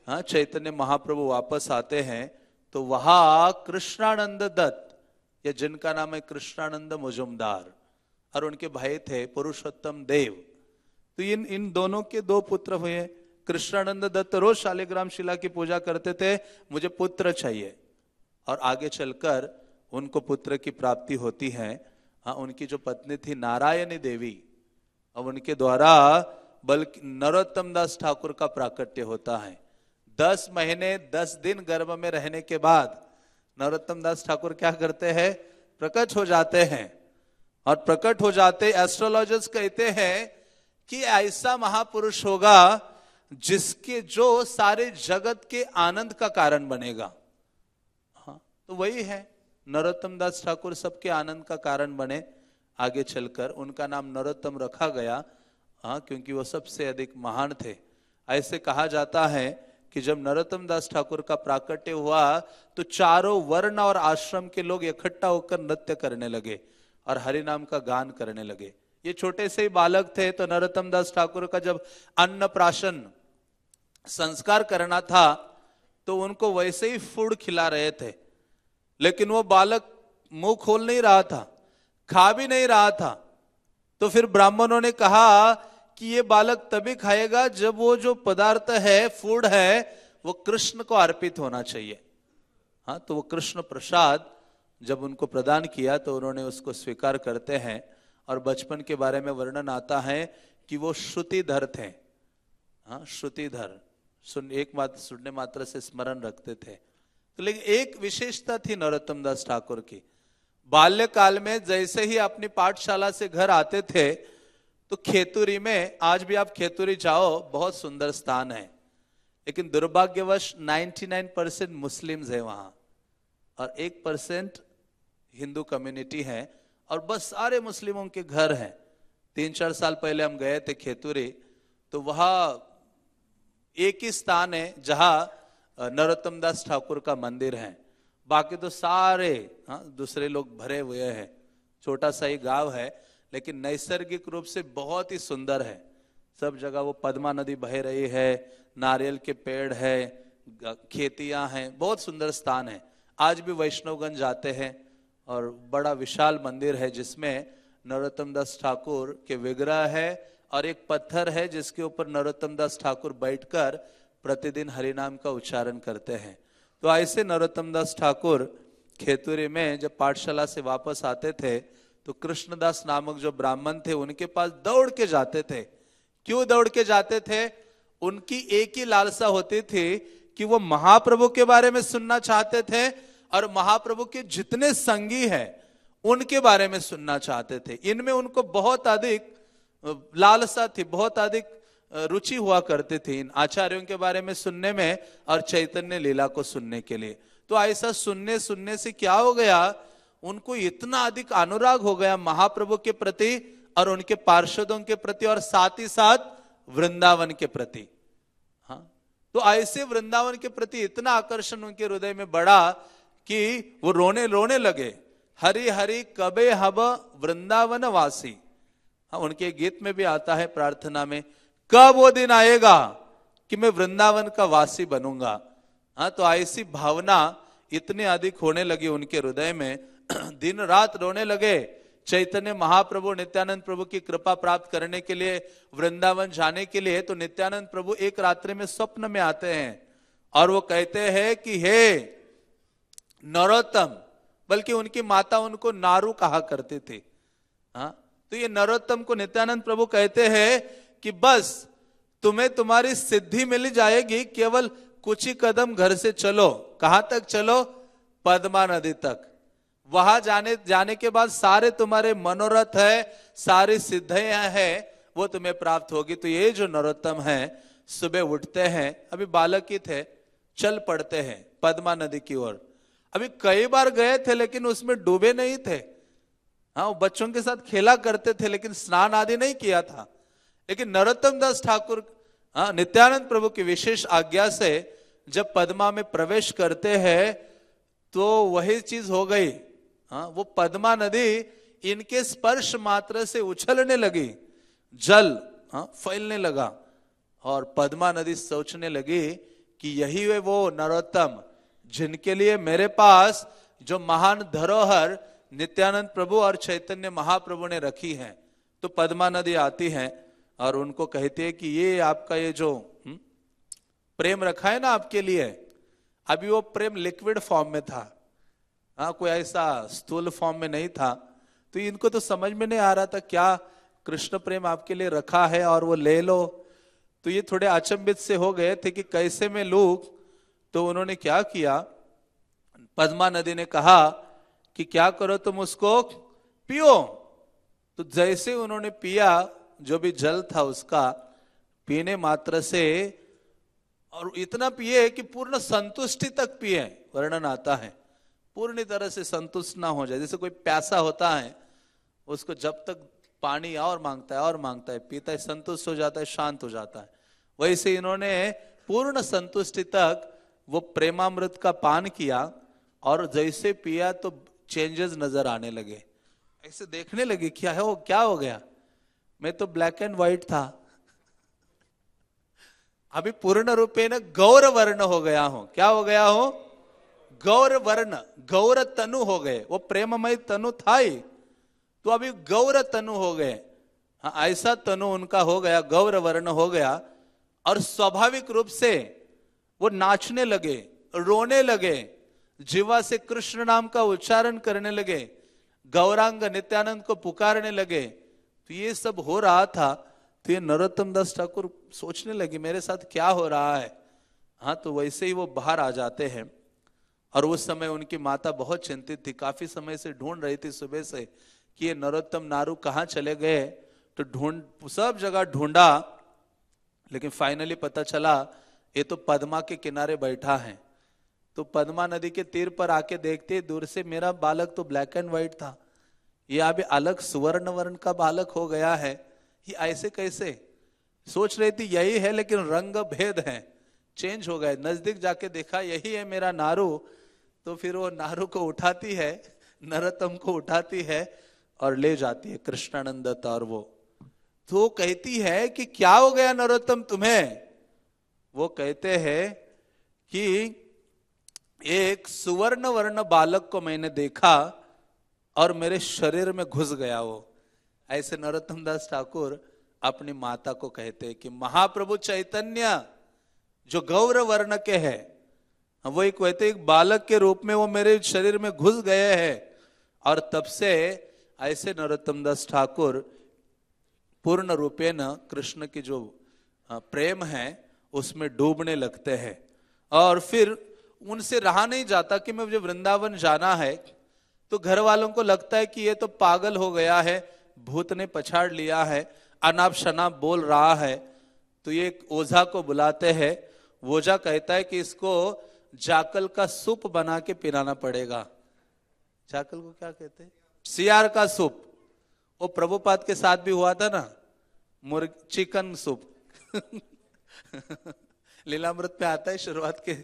चैतन्य महाप्रभु वापस आते हैं। तो वहां कृष्णानंद दत्त, या जिनका नाम है कृष्णानंद मुजुमदार, और उनके भाई थे पुरुषोत्तम देव। तो इन दोनों के दो पुत्र हुए। कृष्णानंद दत्त रोज शालिग्राम शिला की पूजा करते थे, मुझे पुत्र चाहिए, और आगे चलकर उनको पुत्र की प्राप्ति होती है। हाँ, उनकी जो पत्नी थी नारायणी देवी, अब उनके द्वारा बल्कि नरोत्तम दास ठाकुर का प्राकट्य होता है। 10 महीने 10 दिन गर्भ में रहने के बाद नरोत्तम दास ठाकुर क्या करते हैं, प्रकट हो जाते हैं। और प्रकट हो जाते, एस्ट्रोलॉजर्स कहते हैं कि ऐसा महापुरुष होगा जिसके जो सारे जगत के आनंद का कारण बनेगा। हाँ, तो वही है, नरोत्तम दास ठाकुर सबके आनंद का कारण बने आगे चलकर। उनका नाम नरोत्तम रखा गया, हाँ, क्योंकि वो सबसे अधिक महान थे। ऐसे कहा जाता है कि जब नरोत्तम दास ठाकुर का प्राकट्य हुआ तो चारों वर्ण और आश्रम के लोग इकट्ठा होकर नृत्य करने लगे और हरि नाम का गान करने लगे। ये छोटे से ही बालक थे, तो नरोत्तम दास ठाकुर का जब अन्नप्राशन संस्कार करना था तो उनको वैसे ही फूड खिला रहे थे, लेकिन वो बालक मुंह खोल नहीं रहा था, खा भी नहीं रहा था। तो फिर ब्राह्मणों ने कहा कि ये बालक तभी खाएगा जब वो जो पदार्थ है, फूड है, वो कृष्ण को अर्पित होना चाहिए। हाँ, तो वो कृष्ण प्रसाद जब उनको प्रदान किया तो उन्होंने उसको स्वीकार करते हैं। और बचपन के बारे में वर्णन आता है कि वो श्रुतिधर थे। हाँ, श्रुतिधर, एक मात्र सुनने मात्र से स्मरण रखते थे। तो लेकिन एक विशेषता थी नरोत्तम दास ठाकुर की, बाल्यकाल में जैसे ही अपनी पाठशाला से घर आते थे तो खेतुरी में, आज भी आप खेतुरी जाओ, बहुत सुंदर स्थान है, लेकिन दुर्भाग्यवश 99% मुस्लिम्स है वहां और 1% हिंदू कम्युनिटी है, और बस सारे मुस्लिमों के घर हैं। 3-4 साल पहले हम गए थे खेतुरी, तो वहां एक ही स्थान है जहां नरोत्तम दास ठाकुर का मंदिर है, बाकी तो सारे दूसरे लोग भरे हुए हैं। छोटा सा ही गांव है, लेकिन नैसर्गिक रूप से बहुत ही सुंदर है। सब जगह वो पद्मा नदी बह रही है, नारियल के पेड़ है, खेतियां हैं, बहुत सुंदर स्थान है। आज भी वैष्णवगंज जाते हैं और बड़ा विशाल मंदिर है जिसमें नरोत्तम दास ठाकुर के विग्रह है और एक पत्थर है जिसके ऊपर नरोत्तम दास ठाकुर बैठकर प्रतिदिन हरिनाम का उच्चारण करते हैं। तो ऐसे नरोत्तम दास ठाकुर खेतुरी में जब पाठशाला से वापस आते थे तो कृष्णदास नामक जो ब्राह्मण थे उनके पास दौड़ के जाते थे। क्यों दौड़ के जाते थे? उनकी एक ही लालसा होती थी कि वो महाप्रभु के बारे में सुनना चाहते थे और महाप्रभु के जितने संगी हैं उनके बारे में सुनना चाहते थे। इनमें उनको बहुत अधिक लालसा थी, बहुत अधिक रुचि हुआ करती थी इन आचार्यों के बारे में सुनने में और चैतन्य लीला को सुनने के लिए। तो ऐसा सुनने सुनने से क्या हो गया, उनको इतना अधिक अनुराग हो गया महाप्रभु के प्रति और उनके पार्षदों के प्रति और साथ ही साथ वृंदावन के प्रति। हाँ, तो ऐसे वृंदावन के प्रति इतना आकर्षण उनके हृदय में बढ़ा कि वो रोने लगे। हरि हरि कबे हब वृंदावन वासी। हाँ, उनके गीत में भी आता है प्रार्थना में, कब वो दिन आएगा कि मैं वृंदावन का वासी बनूंगा। हाँ, तो ऐसी भावना इतनी अधिक होने लगी उनके हृदय में, दिन रात रोने लगे। चैतन्य महाप्रभु नित्यानंद प्रभु की कृपा प्राप्त करने के लिए वृंदावन जाने के लिए, तो नित्यानंद प्रभु एक रात्रि में स्वप्न में आते हैं और वो कहते हैं कि हे नरोत्तम, बल्कि उनकी माता उनको नारू कहा करती थी। हाँ, तो ये नरोत्तम को नित्यानंद प्रभु कहते हैं कि बस तुम्हें तुम्हारी सिद्धि मिल जाएगी, केवल कुछ ही कदम घर से चलो। कहां तक चलो? पद्मा नदी तक। वहां जाने के बाद सारे तुम्हारे मनोरथ है, सारी सिद्धियां हैं, वो तुम्हें प्राप्त होगी। तो ये जो नरोत्तम है सुबह उठते हैं, अभी बालक ही थे, चल पड़ते हैं पद्मा नदी की ओर। अभी कई बार गए थे लेकिन उसमें डूबे नहीं थे। हाँ, वो बच्चों के साथ खेला करते थे लेकिन स्नान आदि नहीं किया था। लेकिन नरोत्तम दास ठाकुर नित्यानंद प्रभु की विशेष आज्ञा से जब पद्मा में प्रवेश करते हैं तो वही चीज हो गई। हाँ, वो पद्मा नदी इनके स्पर्श मात्र से उछलने लगी, जल फैलने लगा और पद्मा नदी सोचने लगी कि यही है वो नरोत्तम जिनके लिए मेरे पास जो महान धरोहर नित्यानंद प्रभु और चैतन्य महाप्रभु ने रखी है। तो पद्मा नदी आती है और उनको कहती है कि ये आपका ये जो प्रेम रखा है ना आपके लिए, अभी वो प्रेम लिक्विड फॉर्म में था। हाँ, कोई ऐसा स्थूल फॉर्म में नहीं था। तो इनको तो समझ में नहीं आ रहा था क्या कृष्ण प्रेम आपके लिए रखा है और वो ले लो। तो ये थोड़े अचंभित से हो गए थे कि कैसे मैं लूं। तो उन्होंने क्या किया, पद्मा नदी ने कहा कि क्या करो तुम उसको पियो। तो जैसे उन्होंने पिया, जो भी जल था उसका पीने मात्र से, और इतना पिए कि पूर्ण संतुष्टि तक पिए, वर्णन आता है पूर्ण तरह से संतुष्ट ना हो जाए। जैसे कोई प्यासा होता है, उसको जब तक पानी और मांगता है और मांगता है, पीता है, संतुष्ट हो जाता है, शांत हो जाता है। वैसे इन्होंने पूर्ण संतुष्टि तक वो प्रेमामृत का पान किया, और जैसे पिया तो चेंजेस नजर आने लगे। ऐसे देखने लगे क्या है, वो क्या हो गया, मैं तो ब्लैक एंड व्हाइट था, अभी पूर्ण रूपे न गौर वर्ण हो गया हूं। क्या हो गया हूं, गौर वर्ण, गौर तनु हो गए। वो प्रेममय तनु था ही, तो अभी गौर तनु हो गए। हाँ, ऐसा तनु उनका हो गया, गौर वर्ण हो गया। और स्वाभाविक रूप से वो नाचने लगे, रोने लगे, जीवा से कृष्ण नाम का उच्चारण करने लगे, गौरांग नित्यानंद को पुकारने लगे। तो ये सब हो रहा था। तो ये नरोत्तम दास ठाकुर सोचने लगे मेरे साथ क्या हो रहा है। हाँ, तो वैसे ही वो बाहर आ जाते हैं। और उस समय उनकी माता बहुत चिंतित थी, काफी समय से ढूंढ रही थी सुबह से कि ये नरोत्तम नारू कहाँ चले गए। तो सब जगह ढूंढा, लेकिन फाइनली पता चला ये तो पद्मा के किनारे बैठा है। तो पद्मा नदी के तीर पर आके देखते दूर से, मेरा बालक तो ब्लैक एंड व्हाइट था, ये अभी अलग सुवर्ण वर्ण का बालक हो गया है, ये ऐसे कैसे। सोच रही थी यही है, लेकिन रंग भेद है, चेंज हो गए। नजदीक जाके देखा यही है मेरा नारू। तो फिर वो नारू को उठाती है, नरोत्तम को उठाती है और ले जाती है कृष्णानंद। और वो तो कहती है कि क्या हो गया नरोत्तम तुम्हें। वो कहते हैं कि एक सुवर्ण वर्ण बालक को मैंने देखा और मेरे शरीर में घुस गया वो। ऐसे नरोत्तम दास ठाकुर अपनी माता को कहते हैं कि महाप्रभु चैतन्य जो गौर वर्ण के है, वो एक कहते एक बालक के रूप में वो मेरे शरीर में घुस गए हैं। और तब से ऐसे नरोत्तम दास ठाकुर पूर्ण रूपेण कृष्ण की जो प्रेम है उसमें डूबने लगते हैं। और फिर उनसे रहा नहीं जाता कि मैं मुझे वृंदावन जाना है। तो घर वालों को लगता है कि ये तो पागल हो गया है, भूत ने पछाड़ लिया है, अनाप शनाप बोल रहा है। तो ये एक ओझा को बुलाते हैं। ओझा कहता है कि इसको जाकल का सूप बना के पिलाना पड़ेगा। जाकल को क्या कहते हैं, सियार का सूप। वो प्रभुपाद के साथ भी हुआ था ना, चिकन सूप लीलामृत में आता है शुरुआत के,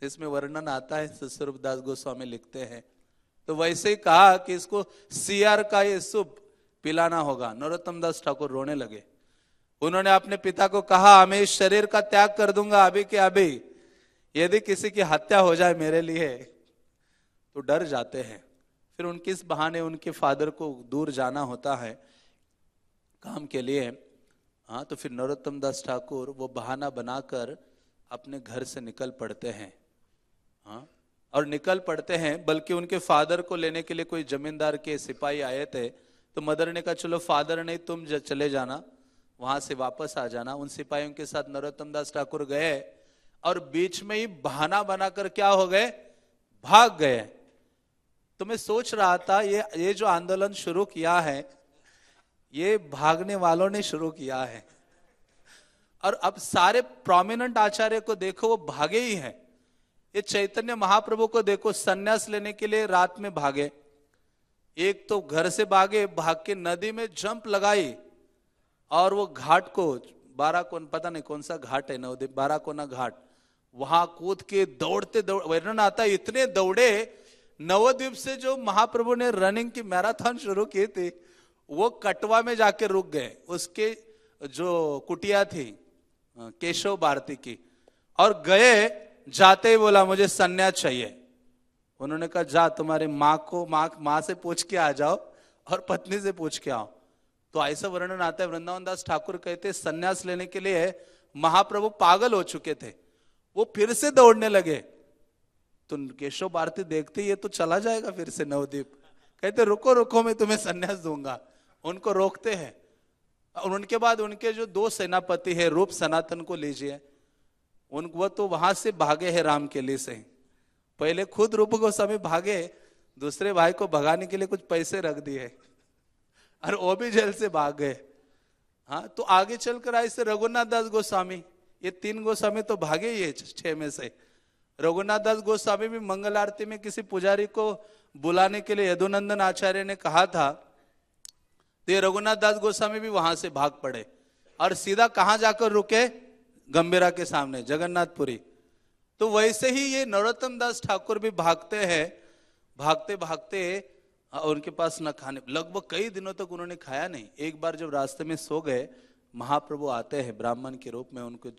इसमें वर्णन आता है, स्वरूपदास गोस्वामी लिखते हैं। तो वैसे ही कहा कि इसको सियार का ये सूप पिलाना होगा। नरोत्तम दास ठाकुर रोने लगे। उन्होंने अपने पिता को कहा मैं इस शरीर का त्याग कर दूंगा अभी के अभी, यदि किसी की हत्या हो जाए मेरे लिए। तो डर जाते हैं। फिर उनके इस बहाने उनके फादर को दूर जाना होता है काम के लिए। हाँ, तो फिर नरोत्तम दास ठाकुर वो बहाना बनाकर अपने घर से निकल पड़ते हैं। हाँ, और निकल पड़ते हैं। बल्कि उनके फादर को लेने के लिए कोई जमींदार के सिपाही आए थे। तो मदर ने कहा चलो फादर नहीं, तुम चले जाना, वहां से वापस आ जाना। उन सिपाहियों के साथ नरोत्तम दास ठाकुर गए और बीच में ही बहाना बनाकर क्या हो गए, भाग गए। तो मैं सोच रहा था ये जो आंदोलन शुरू किया है ये भागने वालों ने शुरू किया है। और अब सारे प्रोमिनेंट आचार्य को देखो वो भागे ही हैं। ये चैतन्य महाप्रभु को देखो सन्यास लेने के लिए रात में भागे। एक तो घर से भागे, भाग के नदी में जंप लगाई और वो घाट को पता नहीं कौन सा घाट है, नवद्वीप बाराकोना घाट, वहां कूद के दौड़ते वर्णन आता है इतने दौड़े। नवद्वीप से जो महाप्रभु ने रनिंग की मैराथन शुरू की थी वो कटवा में जाके रुक गए। उसके जो कुटिया थी केशव भारती की, और गए जाते ही बोला मुझे सन्यास चाहिए। उन्होंने कहा जा तुम्हारे माँ से पूछ के आ जाओ और पत्नी से पूछ के आओ। तो ऐसा वर्णन आता है। वृंदावन दास ठाकुर कहते सन्यास लेने के लिए महाप्रभु पागल हो चुके थे, वो फिर से दौड़ने लगे। तो केशव भारती देखते ये तो चला जाएगा फिर से नवद्वीप। कहते रुको रुको, मैं तुम्हें संन्यास दूंगा। उनको रोकते हैं। और उनके बाद उनके जो 2 सेनापति है, रूप सनातन को लीजिए, वो तो वहां से भागे हैं राम के लिए से। पहले खुद रूप गोस्वामी भागे, दूसरे भाई को भगाने के लिए कुछ पैसे रख दिए और वो भी जेल से भाग गए। हाँ, तो आगे चलकर आए से रघुनाथ दास गोस्वामी, ये 3 गोस्वामी तो भागे ही है 6 में से। रघुनाथ दास गोस्वामी भी मंगल आरती में किसी पुजारी को बुलाने के लिए यदुनंदन आचार्य ने कहा था, तो ये रघुनाथ दास गोस्वामी भी वहां से भाग पड़े और सीधा कहां जाकर रुके, गंभीरा के सामने, जगन्नाथपुरी। तो वैसे ही ये नरोत्तम दास ठाकुर भी भागते हैं, भागते भागते उनके पास न खाने, लगभग कई दिनों तक उन्होंने खाया नहीं। एक बार जब रास्ते में सो गए, महाप्रभु आते हैं ब्राह्मण के रूप में, उनको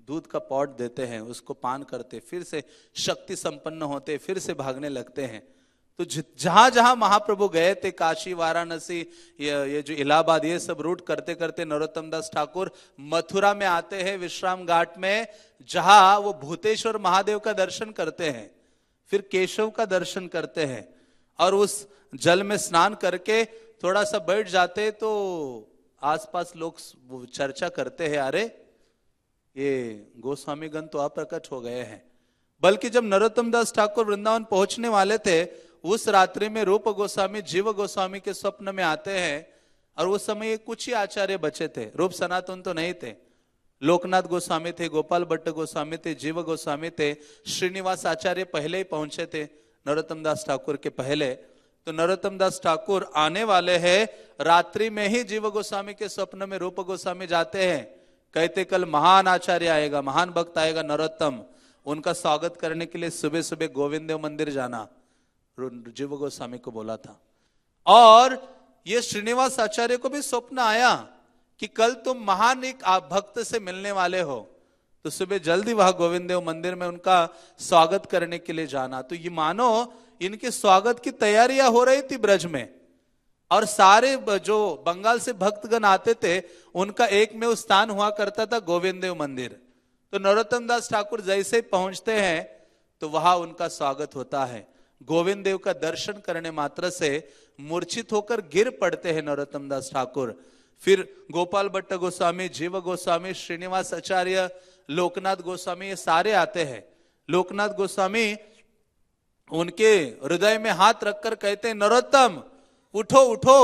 दूध का पॉट देते हैं, उसको पान करते, फिर से शक्ति संपन्न होते, फिर से भागने लगते हैं। तो जहां जहां महाप्रभु गए थे, काशी, वाराणसी, ये जो इलाहाबाद, ये सब रूट करते करते नरोत्तम दास ठाकुर मथुरा में आते हैं, विश्राम घाट में, जहां वो भूतेश्वर महादेव का दर्शन करते हैं, फिर केशव का दर्शन करते हैं और उस जल में स्नान करके थोड़ा सा बैठ जाते। तो आसपास लोग चर्चा करते हैं, अरे ये गोस्वामीगण तो अप्रकट हो गए हैं। बल्कि जब नरोत्तम दास ठाकुर वृंदावन पहुंचने वाले थे, उस रात्रि में रूप गोस्वामी जीव गोस्वामी के स्वप्न में आते हैं। और उस समय कुछ ही आचार्य बचे थे, रूप सनातन तो नहीं थे। लोकनाथ गोस्वामी थे, गोपाल भट्ट गोस्वामी थे, जीव गोस्वामी थे, श्रीनिवास आचार्य पहले ही पहुंचे थे नरोत्तम दास ठाकुर के पहले। तो नरोत्तम दास ठाकुर आने वाले हैं, रात्रि में ही जीव गोस्वामी के स्वप्न में रूप गोस्वामी जाते हैं, कहते कल महान आचार्य आएगा, महान भक्त आएगा नरोत्तम, उनका स्वागत करने के लिए सुबह सुबह गोविंद देव मंदिर जाना, जीव गोस्वामी को बोला था। और ये श्रीनिवास आचार्य को भी स्वप्न आया कि कल तुम महान एक भक्त से मिलने वाले हो, तो सुबह जल्दी वहां गोविंद देव मंदिर में उनका स्वागत करने के लिए जाना। तो ये मानो इनके स्वागत की तैयारियां हो रही थी ब्रज में, और सारे जो बंगाल से भक्तगण आते थे, उनका एक में स्थान हुआ करता था गोविंद देव मंदिर। तो नरोत्तम दास ठाकुर जैसे ही पहुंचते हैं, तो वहां उनका स्वागत होता है। गोविंद देव का दर्शन करने मात्र से मूर्छित होकर गिर पड़ते हैं नरोत्तम दास ठाकुर। फिर गोपाल भट्ट गोस्वामी, जीव गोस्वामी, श्रीनिवास आचार्य, लोकनाथ गोस्वामी, ये सारे आते हैं। लोकनाथ गोस्वामी उनके हृदय में हाथ रखकर कहते हैं, नरोत्तम उठो उठो।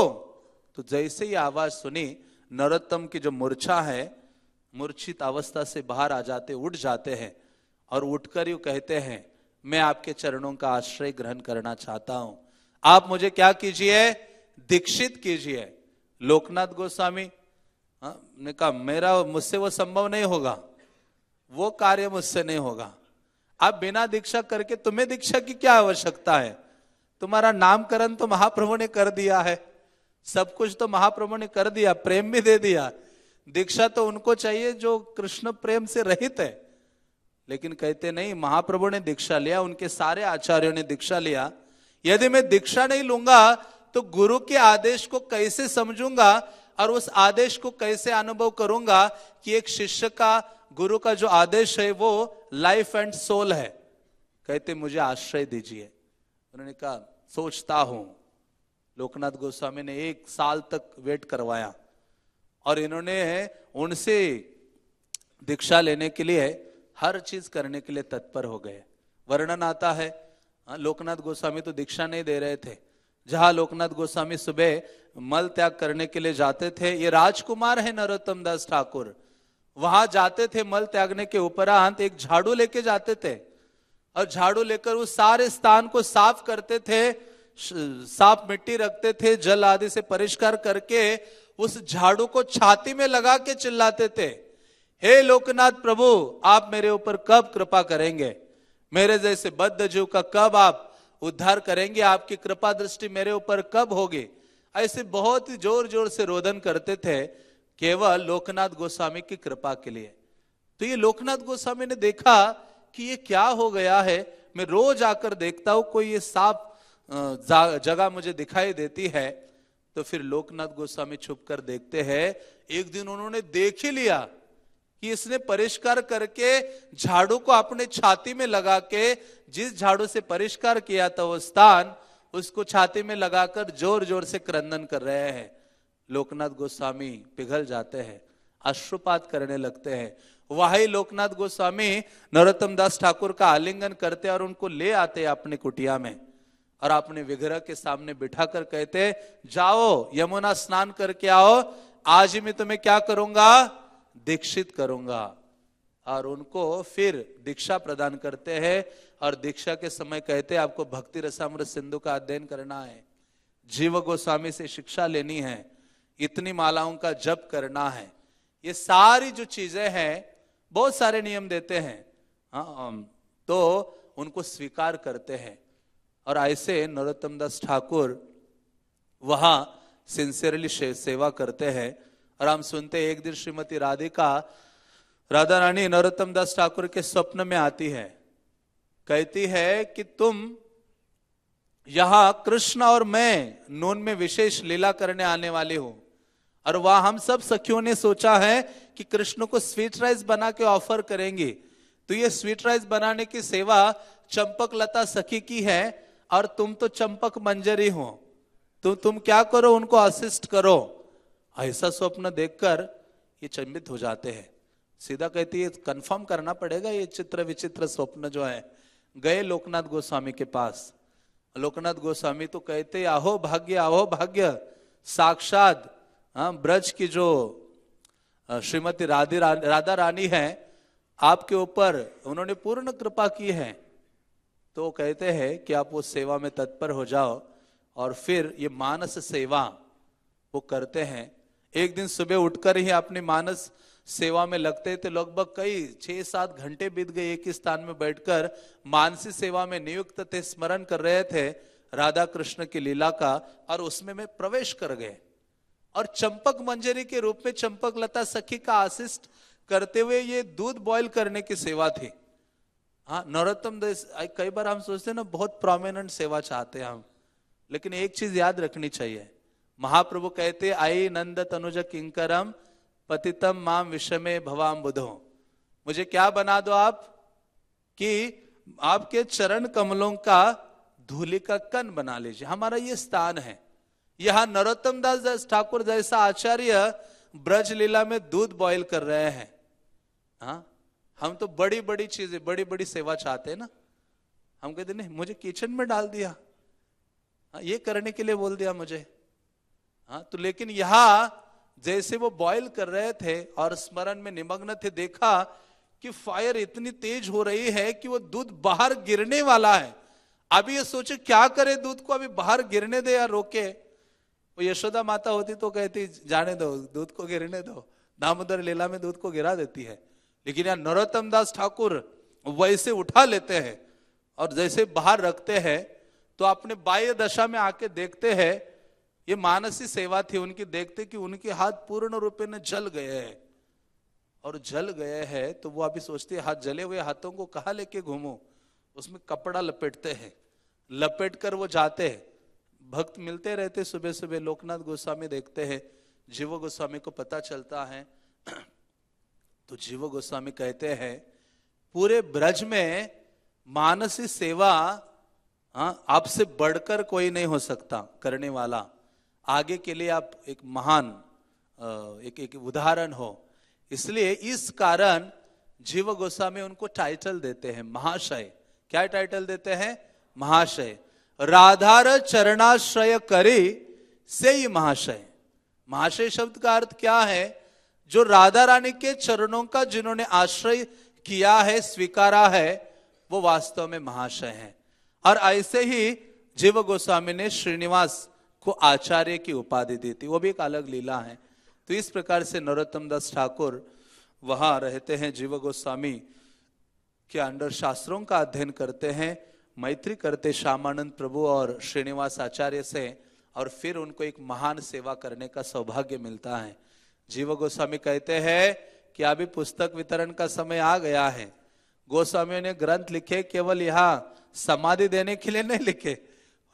तो जैसे ही आवाज सुनी, नरोत्तम की जो मूर्छा है, मूर्छित अवस्था से बाहर आ जाते, उठ जाते हैं और उठकर यूं कहते हैं, मैं आपके चरणों का आश्रय ग्रहण करना चाहता हूं, आप मुझे क्या कीजिए, दीक्षित कीजिए। लोकनाथ गोस्वामी ने कहा, मुझसे वो संभव नहीं होगा, वो कार्य मुझसे नहीं होगा। आप बिना दीक्षा करके, तुम्हें दीक्षा की क्या आवश्यकता है, तुम्हारा नामकरण तो महाप्रभु ने कर दिया है, सब कुछ तो महाप्रभु ने कर दिया, प्रेम भी दे दिया, दीक्षा तो उनको चाहिए जो कृष्ण प्रेम से रहित है। लेकिन कहते नहीं, महाप्रभु ने दीक्षा लिया, उनके सारे आचार्यों ने दीक्षा लिया, यदि मैं दीक्षा नहीं लूंगा तो गुरु के आदेश को कैसे समझूंगा और उस आदेश को कैसे अनुभव करूंगा कि एक शिष्य का, गुरु का जो आदेश है वो लाइफ एंड सोल है। कहते मुझे आश्रय दीजिए। उन्होंने कहा, सोचता हूं। लोकनाथ गोस्वामी ने 1 साल तक वेट करवाया और इन्होंने उनसे दीक्षा लेने के लिए हर चीज करने के लिए तत्पर हो गए। वर्णन आता है, लोकनाथ गोस्वामी तो दीक्षा नहीं दे रहे थे। जहां लोकनाथ गोस्वामी सुबह मल त्याग करने के लिए जाते थे, ये राजकुमार है नरोत्तम दास ठाकुर, वहां जाते थे मल त्यागने के उपरांत एक झाड़ू लेके जाते थे और झाड़ू लेकर उस सारे स्थान को साफ करते थे, साफ मिट्टी रखते थे, जल आदि से परिष्कार करके उस झाड़ू को छाती में लगा के चिल्लाते थे, हे लोकनाथ प्रभु, आप मेरे ऊपर कब कृपा करेंगे, मेरे जैसे बद्ध जीव का कब आप उद्धार करेंगे, आपकी कृपा दृष्टि मेरे ऊपर कब होगी। ऐसे बहुत ही जोर जोर से रोदन करते थे, केवल लोकनाथ गोस्वामी की कृपा के लिए। तो ये लोकनाथ गोस्वामी ने देखा कि ये क्या हो गया है, मैं रोज आकर देखता हूं कोई ये साफ जगह मुझे दिखाई देती है। तो फिर लोकनाथ गोस्वामी छुप कर देखते हैं। एक दिन उन्होंने देख ही लिया कि इसने परिष्कार करके झाड़ू को अपने छाती में लगा के, जिस झाड़ू से परिष्कार किया था वो स्थान, उसको छाती में लगाकर जोर जोर से क्रंदन कर रहे हैं। लोकनाथ गोस्वामी पिघल जाते हैं, अश्रुपात करने लगते हैं। वही लोकनाथ गोस्वामी नरोत्तम दास ठाकुर का आलिंगन करते और उनको ले आते अपनी कुटिया में और अपने विग्रह के सामने बिठाकर कहते, जाओ यमुना स्नान करके आओ, आज ही मैं तुम्हें क्या करूंगा, दीक्षित करूंगा। और उनको फिर दीक्षा प्रदान करते हैं और दीक्षा के समय कहते, आपको भक्ति रसामृत सिंधु का अध्ययन करना है, जीव गोस्वामी से शिक्षा लेनी है, इतनी मालाओं का जप करना है। ये सारी जो चीजें हैं, बहुत सारे नियम देते हैं, तो उनको स्वीकार करते हैं। और ऐसे नरोत्तम दास ठाकुर वहां सिंसियरली सेवा करते हैं। और हम सुनते हैं, एक दिन श्रीमती राधा रानी नरोत्तम दास ठाकुर के स्वप्न में आती है, कहती है कि तुम यहां कृष्ण और मैं नून में विशेष लीला करने आने वाली हूं। और वह हम सब सखियों ने सोचा है कि कृष्ण को स्वीट राइस बना के ऑफर करेंगे। तो ये स्वीट राइस बनाने की सेवा चंपक लता सखी की है और तुम तो चंपक मंजरी हो, तो तुम क्या करो, उनको असिस्ट करो। ऐसा स्वप्न देखकर ये चंबित हो जाते हैं। सीधा कहती है कंफर्म करना पड़ेगा ये चित्र विचित्र स्वप्न जो है। गए लोकनाथ गोस्वामी के पास। लोकनाथ गोस्वामी तो कहते, आहो भाग्य, साक्षात ब्रज की जो श्रीमती राधा रानी है, आपके ऊपर उन्होंने पूर्ण कृपा की है। तो कहते हैं कि आप वो सेवा में तत्पर हो जाओ। और फिर ये मानस सेवा वो करते हैं। एक दिन सुबह उठकर ही अपनी मानस सेवा में लगते थे। लगभग कई 6-7 घंटे बीत गए, एक ही स्थान में बैठकर मानसी सेवा में नियुक्त थे, स्मरण कर रहे थे राधा कृष्ण की लीला का। और उसमें में प्रवेश कर गए और चंपक मंजरी के रूप में चंपक लता सखी का असिस्ट करते हुए ये दूध बॉईल करने की सेवा थी। हाँ, नरोत्तम दास, कई बार हम सोचते हैं ना, बहुत प्रोमिनेंट सेवा चाहते हैं हम, लेकिन एक चीज याद रखनी चाहिए। महाप्रभु कहते, आई नंद तनुज किंकरम पतितम माम विषमे भवाम बुधो। मुझे क्या बना दो आप, कि आपके चरण कमलों का धूलि का कण बना लीजिए। हमारा ये स्थान है। यहां नरोत्तम दास ठाकुर जैसा आचार्य ब्रज लीला में दूध बॉईल कर रहे हैं। हाँ, हम तो बड़ी बड़ी चीजें, बड़ी बड़ी सेवा चाहते हैं ना। हम कहते नहीं, मुझे किचन में डाल दिया, ये करने के लिए बोल दिया मुझे। हाँ, तो लेकिन यहां जैसे वो बॉईल कर रहे थे और स्मरण में निमग्न थे, देखा कि फायर इतनी तेज हो रही है कि वो दूध बाहर गिरने वाला है। अभी ये सोचे क्या करे, दूध को अभी बाहर गिरने दे या रोके। वो यशोदा माता होती तो कहती जाने दो, दूध को गिरने दो। दामोदर लीला में दूध को गिरा देती है। लेकिन यहाँ नरोत्तम दास ठाकुर वैसे उठा लेते हैं और जैसे बाहर रखते हैं, तो अपने बाह्य दशा में आके देखते हैं, ये मानसी सेवा थी उनकी, देखते कि उनके हाथ पूर्ण रूप में जल गए हैं। और जल गए हैं तो वो अभी सोचते, हाथ जले हुए हाथों को कहाँ लेके घूमो। उसमें कपड़ा लपेटते हैं, लपेट कर वो जाते हैं। भक्त मिलते रहते सुबह सुबह। लोकनाथ गोस्वामी देखते हैं, जीव गोस्वामी को पता चलता है। तो जीव गोस्वामी कहते हैं, पूरे ब्रज में मानसी सेवा आपसे बढ़कर कोई नहीं हो सकता करने वाला। आगे के लिए आप एक महान एक उदाहरण हो। इसलिए इस कारण जीव गोस्वामी उनको टाइटल देते हैं महाशय। क्या टाइटल देते हैं? महाशय। राधार चरणाश्रय करे से ही महाशय। महाशय शब्द का अर्थ क्या है? जो राधा रानी के चरणों का जिन्होंने आश्रय किया है, स्वीकारा है, वो वास्तव में महाशय है। और ऐसे ही जीव गोस्वामी ने श्रीनिवास को आचार्य की उपाधि दी थी, वो भी एक अलग लीला है। तो इस प्रकार से नरोत्तम दास ठाकुर वहां रहते हैं, जीव गोस्वामी के अंडर शास्त्रों का अध्ययन करते हैं, मैत्री करते श्यामानंद प्रभु और श्रीनिवास आचार्य से, और फिर उनको एक महान सेवा करने का सौभाग्य मिलता है। जीव गोस्वामी कहते हैं कि अभी पुस्तक वितरण का समय आ गया है। गोस्वामियों ने ग्रंथ लिखे केवल यहाँ समाधि देने के लिए नहीं लिखे,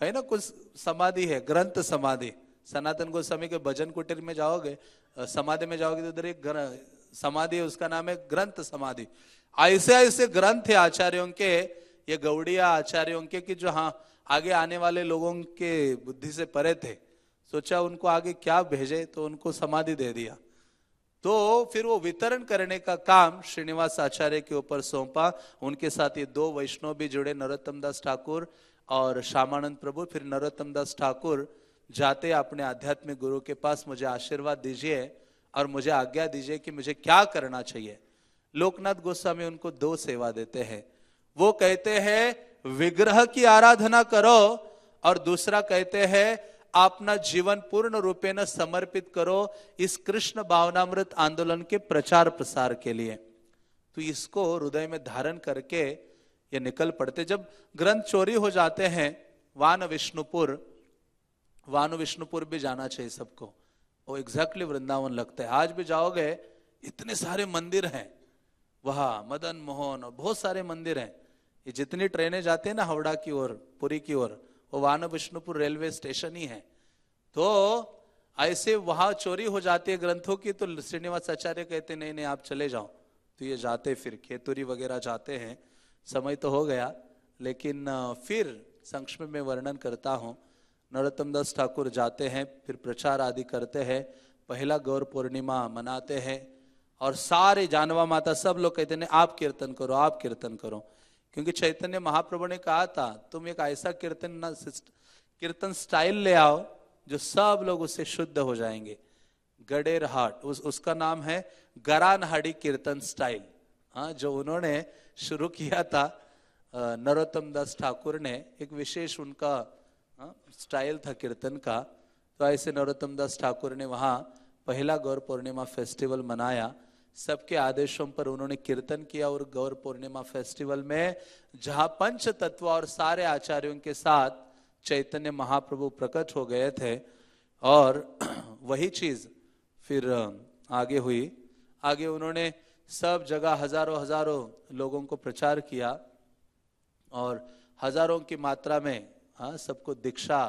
है ना, कुछ समाधि है, ग्रंथ समाधि। सनातन गोस्वामी के भजन कुटीर में जाओगे, समाधि में जाओगे तो उधर एक समाधि है, उसका नाम है ग्रंथ समाधि। ऐसे ऐसे ग्रंथ है आचार्यों के, ये गौड़िया आचार्यों के, कि जो हाँ आगे आने वाले लोगों के बुद्धि से परे थे। सोचा उनको आगे क्या भेजे, तो उनको समाधि दे दिया। तो फिर वो वितरण करने का काम श्रीनिवास आचार्य के ऊपर सौंपा। उनके साथ ये दो वैष्णव भी जुड़े, नरोत्तम दास ठाकुर और श्यामानंद प्रभु। फिर नरोत्तम दास ठाकुर जाते अपने आध्यात्मिक गुरु के पास, मुझे आशीर्वाद दीजिए और मुझे आज्ञा दीजिए कि मुझे क्या करना चाहिए। लोकनाथ गोस्वामी उनको दो सेवा देते हैं। वो कहते हैं विग्रह की आराधना करो, और दूसरा कहते हैं अपना जीवन पूर्ण रूपे न समर्पित करो इस कृष्ण भावनामृत आंदोलन के प्रचार प्रसार के लिए। तो इसको हृदय में धारण करके ये निकल पड़ते। जब ग्रंथ चोरी हो जाते हैं, वान विष्णुपुर भी जाना चाहिए सबको, वो एग्जैक्टली वृंदावन लगता है। आज भी जाओगे, इतने सारे मंदिर हैं वहां, मदन मोहन और बहुत सारे मंदिर हैं। ये जितनी ट्रेनें जाती है ना हावड़ा की ओर, पुरी की ओर, वो वान विष्णुपुर रेलवे स्टेशन ही है। तो ऐसे वहां चोरी हो जाती है ग्रंथों की, तो श्रीनिवास आचार्य कहते नहीं नहीं आप चले जाओ। तो ये जाते, फिर खेतुरी वगैरह जाते हैं। समय तो हो गया, लेकिन फिर संक्षेप में वर्णन करता हूं। नरोत्तम दास ठाकुर जाते हैं, फिर प्रचार आदि करते हैं, पहला गौर पूर्णिमा मनाते हैं, और सारे जानवा माता सब लोग कहते हैं आप कीर्तन करो, आप कीर्तन करो। क्योंकि चैतन्य महाप्रभु ने कहा था तुम एक ऐसा कीर्तन स्टाइल ले आओ जो सब लोग उससे शुद्ध हो जाएंगे। गडेर हाट, उसका नाम है गरानहाड़ी कीर्तन स्टाइल। हाँ, जो उन्होंने शुरू किया था नरोत्तम दास ठाकुर ने, एक विशेष उनका स्टाइल था कीर्तन का। तो ऐसे नरोत्तम दास ठाकुर ने वहाँ पहला गौर पूर्णिमा फेस्टिवल मनाया। सबके आदेशों पर उन्होंने कीर्तन किया, और गौर पूर्णिमा फेस्टिवल में जहाँ पंच तत्व और सारे आचार्यों के साथ चैतन्य महाप्रभु प्रकट हो गए थे, और वही चीज फिर आगे हुई। आगे उन्होंने सब जगह हजारों लोगों को प्रचार किया, और हजारों की मात्रा में सबको दीक्षा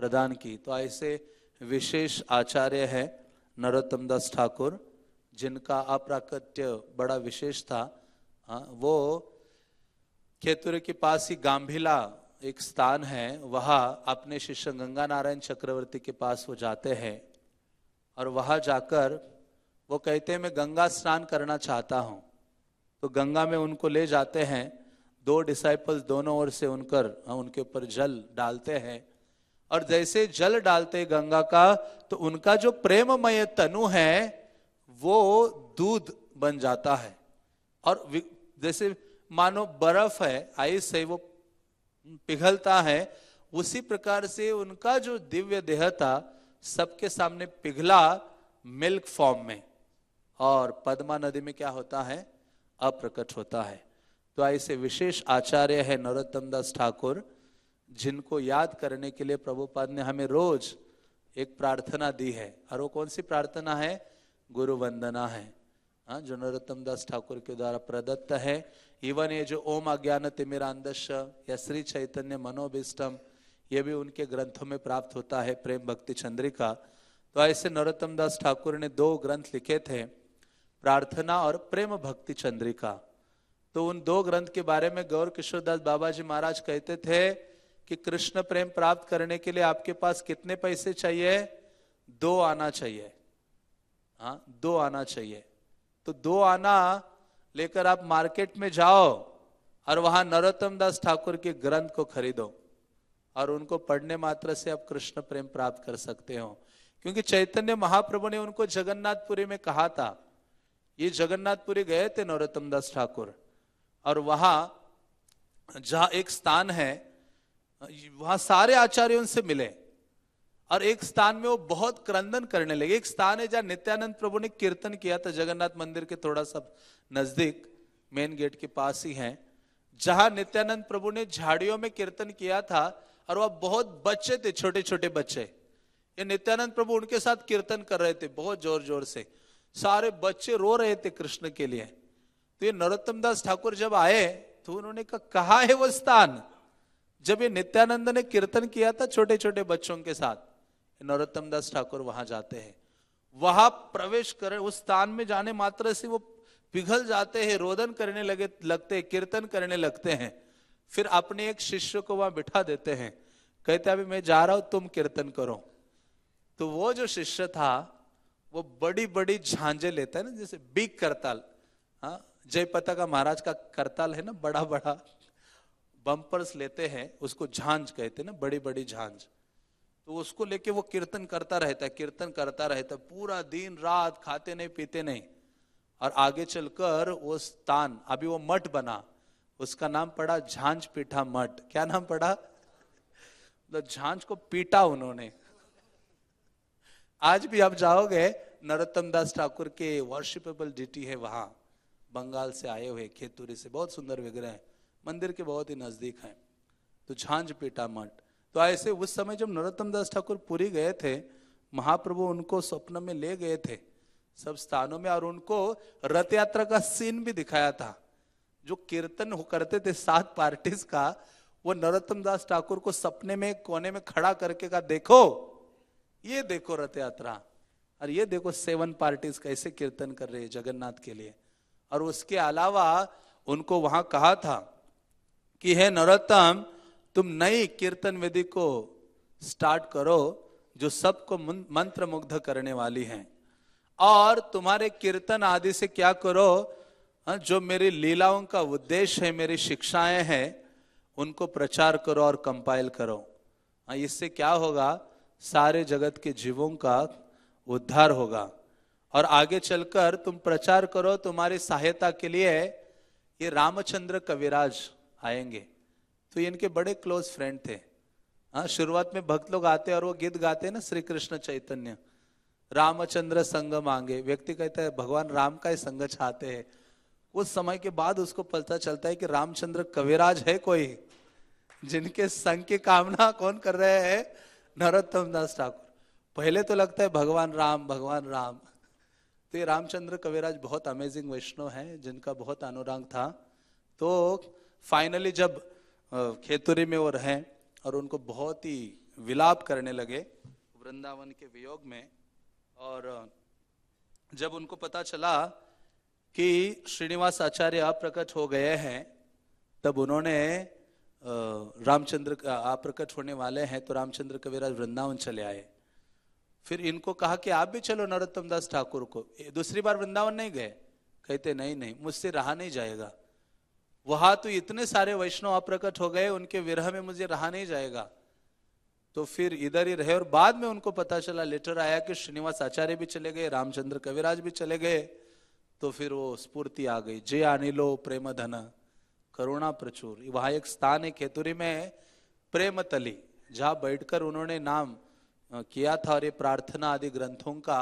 प्रदान की। तो ऐसे विशेष आचार्य है नरोत्तम दास ठाकुर, जिनका अप्राकट्य बड़ा विशेष था। वो खेतुरे के पास ही गांभीला एक स्थान है, वहां अपने शिष्य गंगा नारायण चक्रवर्ती के पास वो जाते हैं, और वहां जाकर वो कहते हैं मैं गंगा स्नान करना चाहता हूं। तो गंगा में उनको ले जाते हैं, दो डिसाइपल्स दोनों ओर से उनके ऊपर जल डालते हैं, और जैसे जल डालते गंगा का, तो उनका जो प्रेममय तनु है वो दूध बन जाता है, और जैसे मानो बर्फ है, आइस है, वो पिघलता है। उसी प्रकार से उनका जो दिव्य देह था सबके सामने पिघला मिल्क फॉर्म में, और पद्मा नदी में क्या होता है, अप्रकट होता है। तो ऐसे विशेष आचार्य है नरोत्तम दास ठाकुर, जिनको याद करने के लिए प्रभुपाद ने हमें रोज एक प्रार्थना दी है। और वो कौन सी प्रार्थना है, गुरु वंदना है, जो नरोत्तम दास ठाकुर के द्वारा प्रदत्त है। इवन ये जो ओम अज्ञान तिमिरांधस्य या श्री चैतन्य मनोभीष्टम, ये भी उनके ग्रंथों में प्राप्त होता है, प्रेम भक्ति चंद्रिका। तो ऐसे नरोत्तम दास ठाकुर ने दो ग्रंथ लिखे थे, प्रार्थना और प्रेम भक्ति चंद्रिका। तो उन दो ग्रंथ के बारे में गौर किशोर दास बाबा जी महाराज कहते थे कि कृष्ण प्रेम प्राप्त करने के लिए आपके पास कितने पैसे चाहिए, 2 आना चाहिए। हाँ, 2 आना चाहिए। तो 2 आना लेकर आप मार्केट में जाओ, और वहां नरोत्तम दास ठाकुर के ग्रंथ को खरीदो, और उनको पढ़ने मात्र से आप कृष्ण प्रेम प्राप्त कर सकते हो। क्योंकि चैतन्य महाप्रभु ने उनको जगन्नाथपुरी में कहा था। ये जगन्नाथपुरी गए थे नरोत्तम दास ठाकुर, और वहां जहां एक स्थान है, वहां सारे आचार्यों से मिले, और एक स्थान में वो बहुत क्रंदन करने लगे। एक स्थान है जहां नित्यानंद प्रभु ने कीर्तन किया था, जगन्नाथ मंदिर के थोड़ा सा नजदीक, मेन गेट के पास ही है, जहां नित्यानंद प्रभु ने झाड़ियों में कीर्तन किया था, और वह बहुत बच्चे थे, छोटे छोटे बच्चे। ये नित्यानंद प्रभु उनके साथ कीर्तन कर रहे थे बहुत जोर जोर से, सारे बच्चे रो रहे थे कृष्ण के लिए। तो ये नरोत्तम दास ठाकुर जब आए तो उन्होंने कहा है वो स्थान जब ये नित्यानंद ने कीर्तन किया था छोटे छोटे बच्चों के साथ। नरोत्तम दास ठाकुर वहां जाते हैं, वहां प्रवेश कर उस स्थान में जाने मात्र से वो पिघल जाते हैं, रोदन करने लगते हैं, कीर्तन करने लगते हैं। फिर अपने एक शिष्य को वहां बिठा देते हैं, कहते अभी मैं जा रहा हूं, तुम कीर्तन करो। तो वो जो शिष्य था वो बड़ी बड़ी झांझे लेता है ना, जैसे बिग करताल, हाँ जयपता का महाराज का करताल है ना, बड़ा बड़ा बम्पर्स लेते हैं, उसको झांझ कहते हैं ना, बड़ी बड़ी झांझ। तो उसको लेके वो कीर्तन करता रहता है, कीर्तन करता रहता है पूरा दिन रात, खाते नहीं पीते नहीं। और आगे चलकर वो स्थान, अभी वो मठ बना, उसका नाम पड़ा झांझ पीठा मठ। क्या नाम पड़ा? तो झांझ को पीटा उन्होंने। आज भी आप जाओगे, नरोत्तम दास ठाकुर के वर्शिपेबल डिटी है वहां, बंगाल से आए हुए, खेतुरी से, बहुत सुंदर विग्रह है, मंदिर के बहुत ही नजदीक है। तो झांझ पीटा मठ। तो ऐसे उस समय जब नरोत्तम दास ठाकुर पुरी गए थे, महाप्रभु उनको स्वप्न में ले गए थे सब स्थानों में, और उनको रथ यात्रा का सीन भी दिखाया था। जो कीर्तन करते थे 7 पार्टीज का, वो नरोत्तम दास ठाकुर को सपने में कोने में खड़ा करके कहा, देखो ये देखो रथ यात्रा, और ये देखो 7 पार्टीज कैसे कीर्तन कर रहे हैं जगन्नाथ के लिए। और उसके अलावा उनको वहां कहा था कि हे नरोत्तम, तुम नई कीर्तन विधि को स्टार्ट करो जो सबको मंत्र मुग्ध करने वाली है, और तुम्हारे कीर्तन आदि से क्या करो, जो मेरी लीलाओं का उद्देश्य है, मेरी शिक्षाएं हैं, उनको प्रचार करो और कंपाइल करो। इससे क्या होगा, सारे जगत के जीवों का उद्धार होगा। और आगे चलकर तुम प्रचार करो, तुम्हारी सहायता के लिए ये रामचंद्र कविराज आएंगे। तो इनके बड़े क्लोज फ्रेंड थे। शुरुआत में भक्त लोग आते और वो गीत गाते ना, श्री कृष्ण चैतन्य रामचंद्र संग मांगे, व्यक्ति कहता है भगवान राम का ही संग चाहते हैं। उस समय के बाद उसको पता चलता है कि रामचंद्र कविराज है कोई, जिनके संग की कामना कौन कर रहे हैं, नरोत्तम दास ठाकुर। पहले तो लगता है भगवान राम भगवान राम। तो ये रामचंद्र कविराज बहुत अमेजिंग वैष्णव हैं, जिनका बहुत अनुराग था। तो फाइनली जब खेतुरी में वो रहे और उनको बहुत ही विलाप करने लगे वृंदावन के वियोग में, और जब उनको पता चला कि श्रीनिवास आचार्य अप्रकट हो गए हैं, तब उन्होंने रामचंद्र अप्रकट होने वाले हैं, तो रामचंद्र कविराज वृंदावन चले आए। फिर इनको कहा कि आप भी चलो नरोत्तम दास ठाकुर को। दूसरी बार वृंदावन नहीं गए, कहते नहीं नहीं मुझसे रहा नहीं जाएगा, वहां तो इतने सारे वैष्णव अप्रकट हो गए, उनके विरह में मुझे रहा नहीं जाएगा। तो फिर इधर ही रहे, और बाद में उनको पता चला, लेटर आया कि श्रीनिवास आचार्य भी चले गए, रामचंद्र कविराज भी चले गए। तो फिर वो स्फूर्ति आ गई, जे अनिलो प्रेम धन करुणा प्रचुर। वहां एक स्थान है खेतुरी में, प्रेम तली, जहां बैठकर उन्होंने नाम किया था, और ये प्रार्थना आदि ग्रंथों का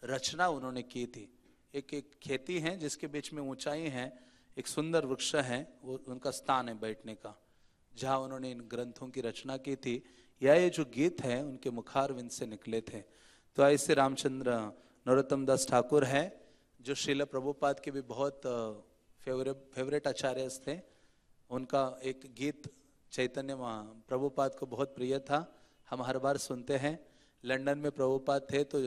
रचना उन्होंने की थी। एक एक खेती है जिसके बीच में ऊंचाई है, एक सुंदर वृक्ष है, वो उनका स्थान है बैठने का, जहां उन्होंने इन ग्रंथों की रचना की थी। या ये जो गीत है उनके मुखारविंद से निकले थे। तो ऐसे रामचंद्र नरोत्तम दास ठाकुर है, जो श्रील प्रभुपाद के भी बहुत फेवरेट आचार्य थे। उनका एक गीत चैतन्य प्रभुपाद को बहुत प्रिय था, हम हर बार सुनते हैं। लंदन में प्रभुपाद थे तो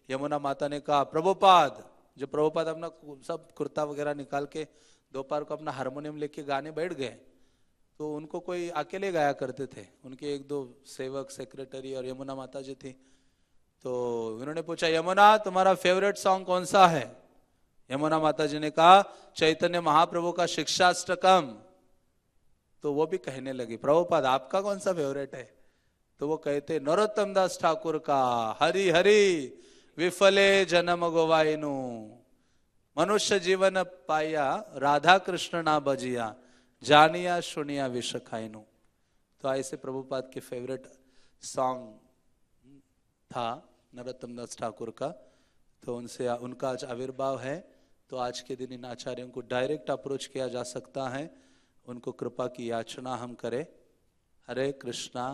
यमुना माता ने कहा, प्रभुपाद, जो प्रभुपाद अपना सब कुर्ता वगैरह निकाल के दोपहर को अपना हारमोनियम लेके गाने बैठ गए, तो उनको कोई अकेले गाया करते थे, उनके 1-2 सेवक सेक्रेटरी और यमुना माता जी थी। तो उन्होंने पूछा, यमुना तुम्हारा फेवरेट सॉन्ग कौन सा है? यमुना माता जी ने कहा, चैतन्य महाप्रभु का शिक्षाष्टकम। तो वो भी कहने लगी, प्रभुपाद आपका कौन सा फेवरेट है? तो वो कहते, नरोत्तम दास ठाकुर का हरि हरि विफले जन्म गोवाइनु, मनुष्य जीवन पाया राधा कृष्ण ना बजिया, जानिया सुनिया विष खाइनु। तो ऐसे प्रभुपाद के फेवरेट सॉन्ग था नरोत्तम दास ठाकुर का। तो उनसे उनका आज आविर्भाव है, तो आज के दिन इन आचार्यों को डायरेक्ट अप्रोच किया जा सकता है, उनको कृपा की याचना हम करें। हरे कृष्णा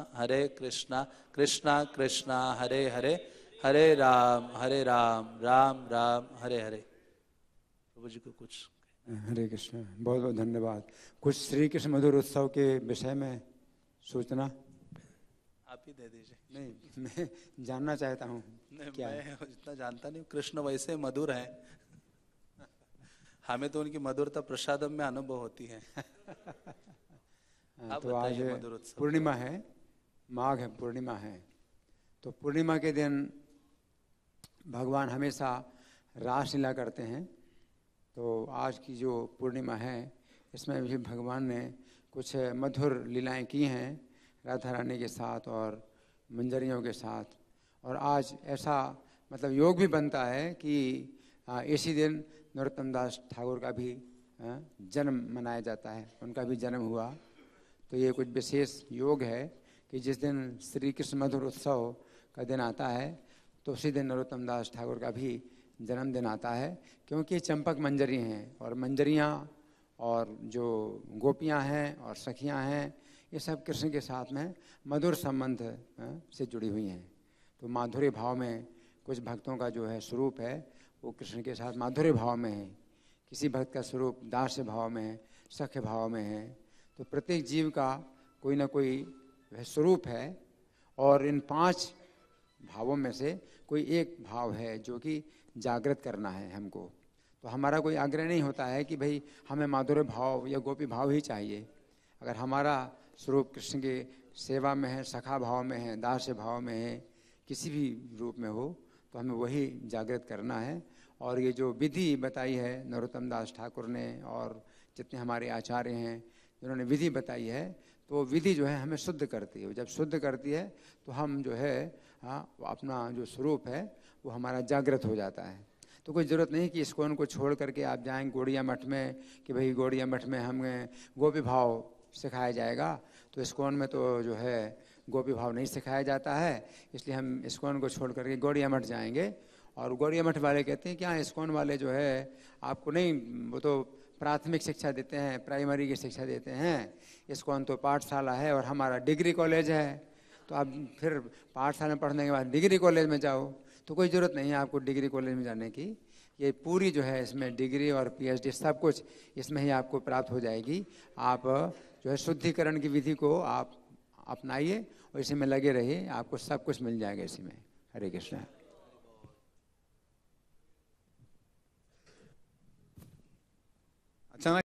कृष्णा कृष्णा हरे हरे, हरे राम राम राम हरे हरे। प्रभु जी को कुछ? हरे कृष्ण, बहुत बहुत धन्यवाद। कुछ श्री कृष्ण मधुर उत्सव के विषय में सूचना? आप ही दे दीजिए। नहीं, मैं जानना चाहता हूँ नहीं, क्या है? मैं जितना जानता नहीं हूँ। कृष्ण वैसे मधुर है, हमें तो उनकी मधुरता प्रसादम में अनुभव होती है। आप तो आज बताइए मधुर उत्सव। पूर्णिमा है, माघ है, पूर्णिमा है। तो पूर्णिमा के दिन भगवान हमेशा रासलीला करते हैं। तो आज की जो पूर्णिमा है इसमें भी भगवान ने कुछ मधुर लीलाएं की हैं राधा रानी के साथ और मंजरियों के साथ। और आज ऐसा मतलब योग भी बनता है कि इसी दिन नरोत्तम दास ठाकुर का भी जन्म मनाया जाता है, उनका भी जन्म हुआ। तो ये कुछ विशेष योग है कि जिस दिन श्री कृष्ण मधुर उत्सव का दिन आता है तो उसी दिन नरोत्तम दास ठाकुर का भी जन्मदिन आता है, क्योंकि चंपक मंजरी हैं और मंजरियाँ और जो गोपियाँ हैं और सखियाँ हैं ये सब कृष्ण के साथ में मधुर संबंध से जुड़ी हुई हैं। तो माधुर्य भाव में कुछ भक्तों का जो है स्वरूप है वो कृष्ण के साथ माधुर्य भाव में है, किसी भक्त का स्वरूप दास्य भाव में है, सख्य भाव में है। तो प्रत्येक जीव का कोई ना कोई वह स्वरूप है और इन 5 भावों में से कोई एक भाव है जो कि जागृत करना है हमको। तो हमारा कोई आग्रह नहीं होता है कि भाई हमें माधुर्य भाव या गोपी भाव ही चाहिए। अगर हमारा स्वरूप कृष्ण के सेवा में है, सखा भाव में है, दास्य भाव में है, किसी भी रूप में हो तो हमें वही जागृत करना है। और ये जो विधि बताई है नरोत्तम दास ठाकुर ने और जितने हमारे आचार्य हैं जिन्होंने विधि बताई है, तो वो विधि जो है हमें शुद्ध करती है। जब शुद्ध करती है तो हम जो है अपना जो स्वरूप है वो हमारा जागृत हो जाता है। तो कोई ज़रूरत नहीं कि इस्कॉन को छोड़ करके आप जाएं गौड़िया मठ में कि भाई गौड़िया मठ में हमें गोपी भाव सिखाया जाएगा। तो इस्कॉन में तो जो है गोपी भाव नहीं सिखाया जाता है, इसलिए हम इस्कॉन को छोड़ करके गौड़िया मठ जाएंगे। और गौड़िया मठ वाले कहते हैं कि हाँ इस्कॉन वाले जो है आपको नहीं, वो तो प्राथमिक शिक्षा देते हैं, प्राइमरी की शिक्षा देते हैं। इस्कॉन तो पाठशाला है और हमारा डिग्री कॉलेज है, तो आप फिर पाठशाला में पढ़ने के बाद डिग्री कॉलेज में जाओ। तो कोई ज़रूरत नहीं है आपको डिग्री कॉलेज में जाने की। ये पूरी जो है इसमें डिग्री और पीएचडी सब कुछ इसमें ही आपको प्राप्त हो जाएगी। आप जो है शुद्धिकरण की विधि को आप अपनाइए और इसी में लगे रहिए, आपको सब कुछ मिल जाएगा इसी में। हरे कृष्ण। अच्छा।